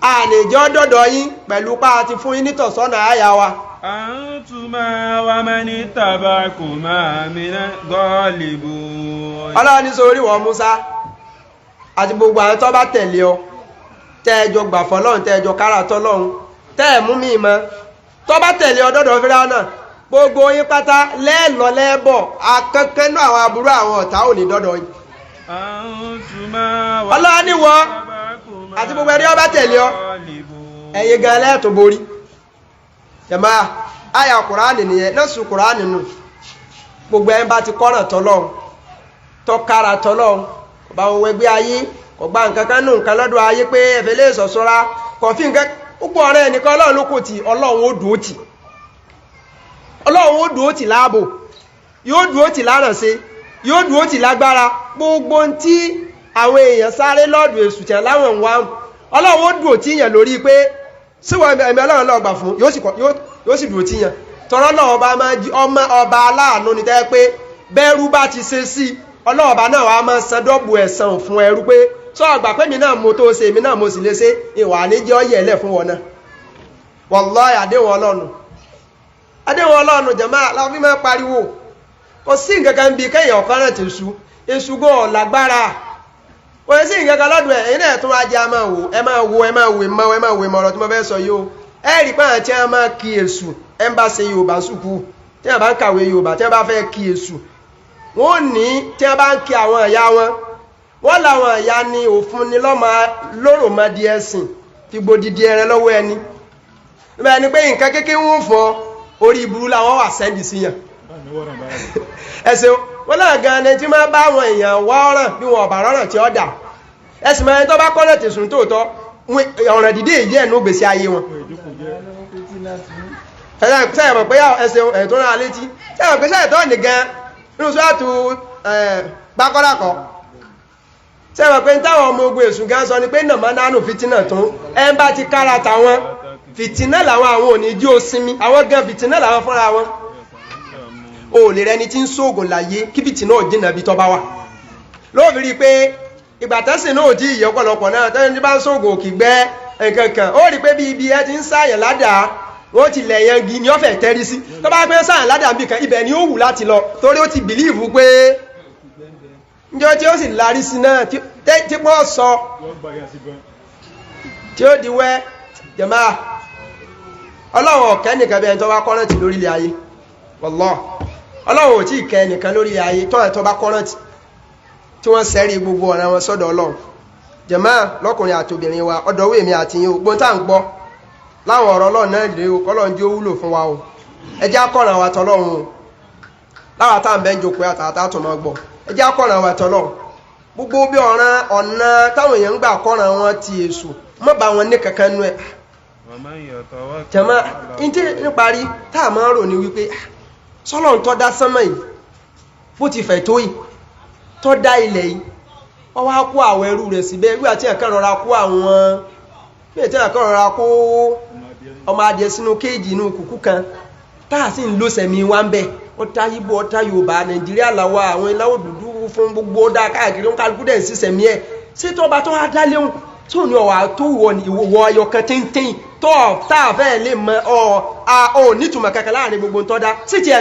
a ní jẹ́ dọ́dọ̀ yín pẹ̀lú pa àti fún yín nítọ̀sọ́nà àyà wa. Antuma wa mani tabakuma mina ghalibun. Ọlọ́run ní sórí wọ Musa àti gbogbo àwọn tó bá tẹ̀lé ọ tẹ́ẹ̀jọ gbà fọ́lọ́run tẹ́ẹ̀jọ kára tọ́lọ́run tẹ́ẹ̀mú mi mọ́ tó bá tẹ̀lé ọdọ́dọ̀ Fíráúnà gbogbo yín pátá lẹ́ẹ̀lọ lẹ́ẹ̀bọ̀ akẹ́kẹ́ náà àwọn aburú àwọn ọ̀tá ò ní dọ́dọ̀ yín. Ọlọ́run ní wọ àti gbogbo ẹni ó bá tẹ̀lé ọ ẹ̀yin gan lẹ́ẹ̀tọ́ borí. jẹ̀má àyà Kùránì nìyẹn náà sùn Kùránì nù gbogbo ẹni bá ti kọ́ràn tọ́lọ́run tọ́kára tọ́lọ́run kò bá wọn wẹgbẹ́ ayé kò gba nǹkan kan nù nǹkan lọ́dọ̀ ayé pé ẹ̀fẹ́ lè sọ̀sọ́ra kò fi nǹkan púpọ̀ ọ̀rẹ́ ẹnìkan Ọlọ́run ló kò tí Ọlọ́run ó dùn ó tì Ọlọ́run ó dùn ó tì láàbò yóò dùn ó tì lárànṣe yóò dùn ó tì lágbára gbogbo tí àwọn èèyàn sáré lọ́dún èṣù tẹ̀ láwọn ń wá Ọlọ́run ó dùn ó tì yàn lórí pé síwọ̀n ẹ̀mí Ọlọ́run lọ́gbà fún yóò sì dùn ó tì yàn tọ́rọ́ náà ọba aláàánú ni tẹ́ pé bẹ́rú bá ti ṣe sí ọlọ́ọ̀bá náà wàá máa san dọ́bù ẹ̀san fún ẹrú pé sọ àgbà pé mi náà mo tó ṣe èmi náà mo sì lè ṣe ìwà níjẹ́ ọyẹ̀ ẹ̀lẹ̀ fún wọn náà wallahi àdéhùn Ọlọ́run jàmá láfi máa pariwo kò sí nǹkan kan bíi kẹ́yìn ọ̀kan ti sú èṣù gan lágbára kò sí nǹkan kan lọ́dún ẹ̀yìn náà tún ajé ẹ máa wo ọ̀rọ̀ tí mo fẹ́ sọ yìí o ẹ rí pé àwọn tí wọ́n máa kí èṣù ẹ ń bá ṣe Yorùbá sùkú tí wọ́n bá ń kàwé Yorùbá tí wọ́n bá fẹ́ kí èṣù wọ́n ní tí wọ́n bá ń kí àwọn ẹ̀yà wọ́n làwọn ẹ̀yà ni òfun ni lọ́mọ lóró mọ́ di ẹ̀sìn fi gbòdìdí ẹran lọ́wọ́ ẹni bẹ́ẹ̀ ni pé nǹkan kékeré wọ́n fọ orí ìburú làwọn wà sẹ́ndì sí yàn ẹ̀sìn wọ́n náà gan ni tí máa bá àwọn èèyàn wá ọ̀ràn bí wọn ọ̀bà rọ̀ràn tí ó dà ẹ̀sìn mẹ́rin tó bá kọ́nà tẹ̀sùn tóòtọ́ ọ̀ràn dìde èyí ẹ̀nú gbèsè ayé wọn sẹ́yìn mọ̀ pé ẹ̀sìn ẹ̀tọ́ náà létí sẹ́yìn mọ̀ pé sẹ́yìn tó nìgan nínú Suratu Baqara kọ́ sẹ́wọ̀n pé táwọn ọmọ ogun èṣù gan sọ ni pé nàmọ́ nánú fìtínà tún ẹ bá ti kára tàwọn fìtínà làwọn àwọn ò ní jí ó sinmi àwọn gan fìtínà làwọn fúnra wọn o lè rẹni tí ń sóògùn láyé kí fìtínà ò jìnà bí tọ́ bá wà lóòfin rí i pé ìgbà tẹ́sìn náà ò jí ìyẹ́ ọ̀pọ̀lọpọ̀ náà tẹ́ni tí bá ń sóògùn òkì gbẹ́ nǹkan kan ó rí i pé bí ibi ẹ ti ń sáyàn ládàá wọ́n ti lẹ̀ yẹn gi ni ó fẹ́ tẹ́rí sí tó bá pẹ́ sáyàn ládàá bí kan ibẹ̀ ni ó wù láti lọ torí ó ti bìlíìfù pé njọ́ tí ó sì lárí sí náà tí pọ́ sọ tí ó di wẹ́ jẹ̀má Ọlọ́run ọ̀kẹ́ nìkan bí ẹni tó bá kọ́rántì lórílẹ̀ ayé wallahi Ọlọ́run ò tí ìkẹ́ nìkan lórílẹ̀ ayé tó ẹ̀ tó bá kọ́rántì tí wọ́n sẹ́rí gbogbo ọ̀nà wọn sọ́dọ̀ Ọlọ́run jẹ̀má lọ́kùnrin àtòbìnrin wa ọ̀dọ̀wé mi àti yín ògbón tá ń gbọ́ láwọn ọ̀rọ̀ Ọlọ́run náà lè o kọ́lọ́run jẹ́ ó wúlò fún wa o ẹjẹ́ akọ́ràn wa tọ́lọ́run o láwọn tá à ń bẹ́ ń jòkó àtàtà tó máa gbọ́ ẹjẹ́ akọ́ràn wa tọ́lọ́run gbogbo bí ọ̀nà táwọn èèyàn ń gbà kọ́ràn wọn ti èṣù mọ́ bá wọn ní kankan nú ẹ̀ jẹ̀má ìdí níparí tá a máa ń rò ní wípé sọ́lọ́run tó dá sánmọ̀ yìí bó ti fẹ̀ tó yìí tó dá ilẹ̀ yìí wọ́n wá kó àwọn ẹrú rẹ̀ síbẹ̀ wíwá tí ẹ̀kan rọra kó àwọn bẹ́ẹ̀ tí ẹ̀kan rọra kó ọmọ adìẹ sínú kéèjì inú kùkú kan táà sì ń lò sẹ̀mí wá ń bẹ̀ ọ̀tá Yíbò ọ̀tá Yorùbá Nàìjíríà làwọ̀ àwọn ìlàwọ̀ dúdú fún gbogbo ọ̀dà káàkiri ń kálukú dẹ̀ sí sẹ̀mí ẹ̀ sí tó bá tó wá dá léhùn tó ní ọ̀wà tó wọ ọyọ̀kan téńtéń tó táà fẹ́ lè mọ ọ̀ nítumọ̀ kankan láàrin gbogbo ń tọ́da sí ti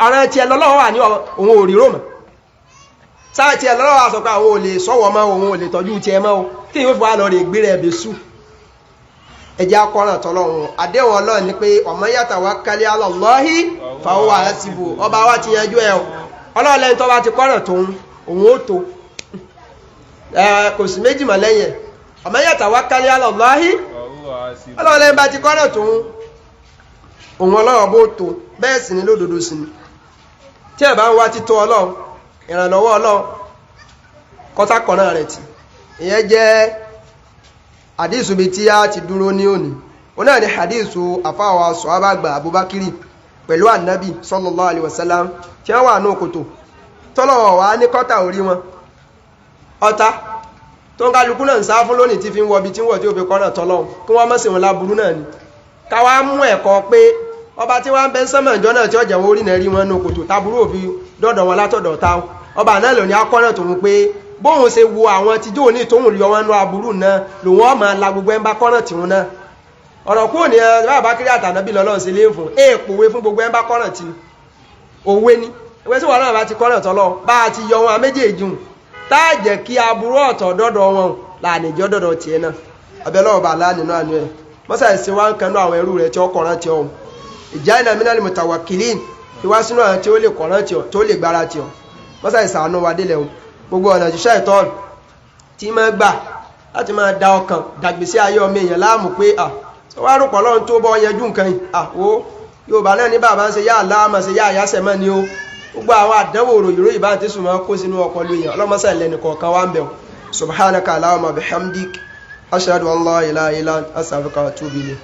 ara tiẹ̀ lọ́lọ́wọ́ wà ní òun ò rí rọ́mọ̀ sáà tiẹ̀ lọ́lọ́wọ́ àsọ pé àwọn ò lè sọ́wọ́ mọ́ òun ò lè tọ́jú tiẹ̀ mọ́ o kí ni ó fi wá lọ rè gbé rẹ̀ bẹ̀ sùn ẹjẹ́ akọ́ràn tọ́lọ́run àdéhùn Ọlọ́run ni pé ọmọ yatawakkal ala Allahi fahuwa hasibuh ọba wa ti yanjú ẹ̀ Ọlọ́run lẹ́yìn tó bá ti kọ́ràn tóun òun ó tó kò sí méjì mọ́ lẹ́yìn ọmọ yatawakkal ala Allahi حاسب ọlọ́run lẹ́yìn bá ti kọ́nà tó òun ọlọ́run bó tó bẹ́ẹ̀ sì ni lódodo sí ni tí ẹ̀ bá ń wá títọ́ ọlọ́run ìrànlọ́wọ́ ọlọ́run kọ́sákọ̀ọ́nà rẹ̀ tì ìyẹn jẹ́ hadithu bí tí a ti dúró ní òní ó náà ni hadithu àfáwà sọ̀hábàgbà abubakiri pẹ̀lú ànábì sallallahu alaihi wasallam tí wọ́n wà ní òkòtò tọ́lọ̀wọ̀ wá ní kọ́tà orí wọn ọta tó ń kálukú náà ń sá fún lónìí tí fi ń wọbi tí wọ́n tí ó fi kọ́nà tọ́lọ́run kí wọ́n mọ́ sí wọn láburú náà ni káwá mú ẹ̀kọ́ pé ọba tí wọ́n bẹ́ ń sánmọ̀ ìjọ náà tí ó jẹ̀wọ́ orí náà rí wọn ní òkòtò táburú òfin dọ́dọ̀ wọn látọ̀dọ̀ táwọn ọba náà lò ní akọ́nà tòun pé bóhun ṣe wo àwọn tíjó ní tóhun yọ wọn ní aburú náà lòun ọmọ la gbogbo ẹ̀ ń bá kọ́nà tìhun náà ọ̀rọ̀ kúrò ní bàbá kiri àtànábì lọ́lọ́run sí lé fún èèpòwe fún gbogbo ẹ̀ ń bá kọ́nà tì òwe ni ìwé tí wọ́n náà bá ti kọ́nà tọ́lọ́ bá a ti yọ wọn méjèèjì tá a jẹ́ kí aburú ọ̀tọ̀ dọ́dọ̀ wọn láàníjọ́ dọ́dọ̀ tiẹ̀ náà abẹ́lọ́wọ́ bá láà nínú àánú ẹ̀ mọ́sá ìsìn wá ń kanú àwọn ẹrú rẹ̀ tí ó kọ̀rán tí ọ̀hún ìjà ìnà mínálì mutawakilin fi wá sínú àwọn tí ó lè kọ̀rán tí ọ̀ tó lè gbára tí ọ̀ mọ́sá ìsànú wa délẹ̀ ohun gbogbo ọ̀nà jíṣẹ́ ìtọ́ọ̀nù tí máa gbà láti máa da ọkàn dàgbèsí ayé ọmọ èèyàn láàmú pé à tó wá rò pọ̀lọ́run tó bọ́ yanjú nǹkan yìí à ó Yorùbá náà ní bàbá ń ṣe yá àlámà ṣe yá àyásẹ̀ mọ́ ni ó gbogbo àwọn àdánwò òròyìnrò ìbá tí sùn máa kó sínú ọpọlọ èèyàn ọlọ́mọsá ìlẹ́nu kọ̀ọ̀kan wá ń bẹ̀ subhanaka allahumma bihamdik ashhadu an la ilaha illa anta astaghfiruka wa atubu ilayk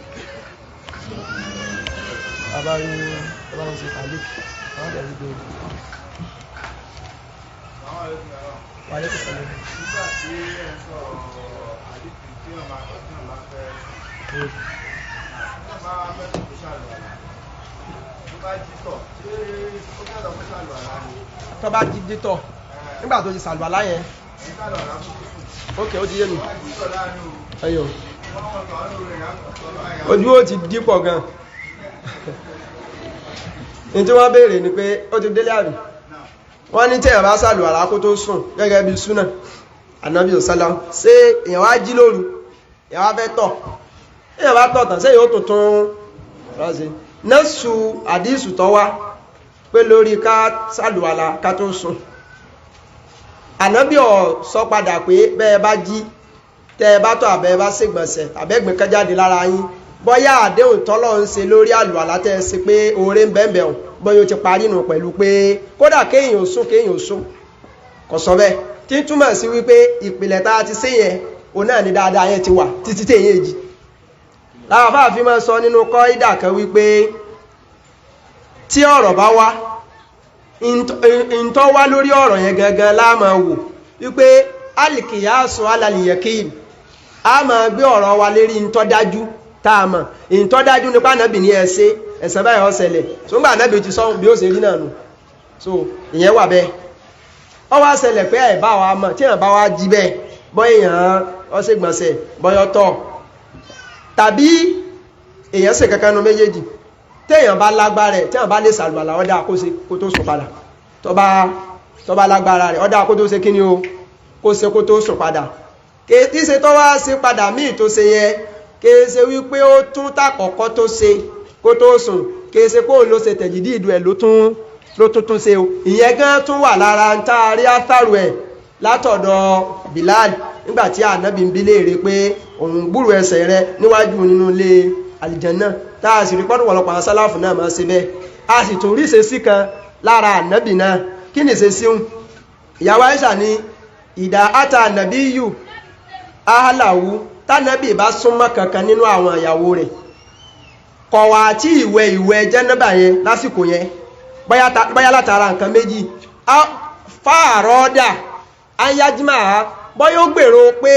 tó bá jí dítọ̀ nígbà tó ti sàlùwà láyẹn ókè ó ti yé mi ẹyọ ojú ó ti dípọ̀ gan ní tí wọ́n béèrè ni pé ó ti délé àrí wọ́n ní tẹ́yàn bá sàlùwà lákó tó sùn gẹ́gẹ́ bí súnà ànábì sallam ṣé èyàn wá jí lóru èyàn wá fẹ́ tọ̀ èyàn bá tọ̀ tàn ṣé yóò tuntun rọ́ọ̀sì nọ́ọ̀sù àdísù tó wá pé lórí ká sàlùwàlà ká tó sùn ànábì ọ̀ sọ padà pé bẹ́ẹ̀ bá jí tẹ́ ẹ bá tọ̀ àbẹ́ bá ṣègbọ̀nsẹ̀ àbẹ́gbẹ̀ kan jáde lára yín bọ́yá àdéhùn tọ́lọ̀ ń ṣe lórí àlùwàlà tẹ́ ẹ ṣe pé oore ń bẹ́ẹ̀ hàn bọ́yá ó ti parí nù pẹ̀lú pé kódà kéèyàn sùn kò sọ bẹ́ẹ̀ tí ń túmọ̀ sí wípé ìpìlẹ̀ tá a ti ṣe yẹn òun náà ní dáadáa yẹn ti wà títí téèyàn èjì láwọn afáàfin máa sọ nínú kọ́ ìdà kan wípé tí ọ̀rọ̀ bá wá ìntọ́ wá lórí ọ̀rọ̀ yẹn gangan láàmà wò wípé alìkìyàsùn alàlìyẹ̀kìyìm a máa gbé ọ̀rọ̀ wa lérí ìntọ́ dájú táàmà ìntọ́ dájú nípa ànábì ní ẹ̀sẹ̀ báyìí ọ̀sẹ̀lẹ̀ tó ń gbà ànábì ti sọ bí ó ṣe rí náà nù so ìyẹn wà bẹ́ẹ̀ ọ wá ṣẹlẹ̀ pé ẹ̀ bá wa mọ̀ tí èèyàn bá wá jí bẹ́ẹ̀ bọ́ èèyàn ọ̀ṣẹ̀gbọ̀nsẹ̀ bọ́yọ́tọ̀ tàbí èèyàn ṣe kankan nu méjèèjì téèyàn bá lágbára rẹ̀ téèyàn bá lè sàlùwàlà ọ̀dà kó tó sùn padà tó bá lágbára rẹ̀ ọ̀dà kó tó ṣe kíni o kó ṣe kó tó sùn padà kí ṣe tó wá ṣe padà míì tó ṣe yẹ kí ṣe wípé ó tún tàkọ́kọ́ tó ṣe kó tó sùn kí ṣe kó ló ṣe tẹ̀jìdí ìdù ẹ̀ ló tún ṣe o ìyẹn gan tún wà lára ń tá a rí átàrù ẹ̀ látọ̀dọ̀ Bilal nígbàtí ànábì ń bi léèrè pé òun gbúrò ẹsẹ̀ rẹ̀ níwájú nínú ilé àlìjànnà táà sì rí pọ́dún wọ̀lọpàá sálàfù náà máa ṣe bẹ́ẹ̀ a sì tún rí ìṣesí kan lára ànábì náà kí ni ìṣesí ń ìyàwó Àìṣà ní ìdá átà ànábì yù áhàlàwú tánàbì bá súnmọ́ kankan nínú àwọn ìyàwó rẹ̀ kọ̀wà tí ìwẹ̀ jẹ́nàbà yẹn lásìkò yẹn bóyá látara nǹkan méjì fáàrọ́dà ayájímà bóyá ó gbèrò pé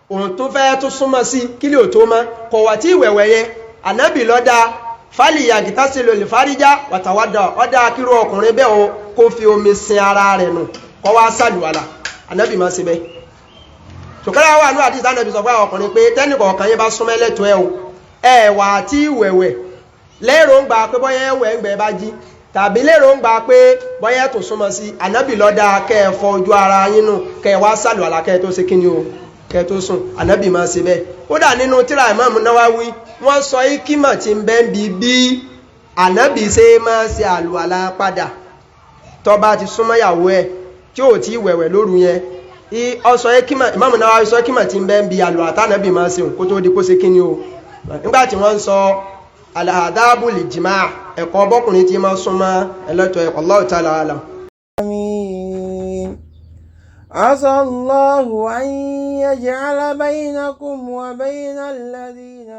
òun tó fẹ́ tó súnmọ́ sí kílì ò tó mọ́ kọ̀wà tí ìwẹ̀wẹ̀ yẹn ànábì lọ́dá fálìyà gìtá sí lòlì fáríjá wàtàwádà ọdá akírò ọkùnrin bẹ́ẹ̀ o kó fi omi sin ara rẹ̀ nù kọ́ wá sàlùwàlà ànábì máa ṣe bẹ́ẹ̀ ṣùkọ́lá wà ní àdìsá ànábì sọ pé àwọn ọkùnrin pé tẹ́nìkọ̀ọ̀kan yẹn bá súnmọ́ ẹlẹ́tọ̀ ẹ̀ o ẹ̀wà tí ìwẹ̀wẹ̀ lérò ń gbà pé bọ́yá ẹ̀wẹ̀ ń gbẹ̀ bá jí tàbí lérò ń gbà pé bọ́yá tó súnmọ́ sí ànábì lọ́dá kẹ́ ẹ fọ ojú ara yín nù kẹ́ ẹ wá sàlùwàlà kẹ́ ẹ tó ṣe kíni o kẹ́ tó sùn ànábì máa ṣe bẹ́ẹ̀ ó dà nínú tírà Ìmáàmù Nawawi wọ́n sọ ikímọ̀ tí ń bẹ́ ń bi bí ànábì ṣe máa ṣe àlùwàlá padà tó bá ti súnmọ́ ìyàwó ẹ̀ tí ò tí wẹ̀wẹ̀ lóru yẹn ọsọ ikímọ̀ Ìmáàmù Nawawi sọ ikímọ̀ tí ń bẹ́ ń bi àlùwàlá tánàbì máa ṣe kó tó di kó ṣe kíni o nígbàtí wọ́n ń sọ al-adabu lil-jima' ẹ̀kọ́ bọ́kùnrin tí máa súnmọ́ ẹlẹ́tọ̀ ẹ̀kọ́ Allahu ta'ala alam. آمين. عسى الله أن يجعل بينكم وبين الذين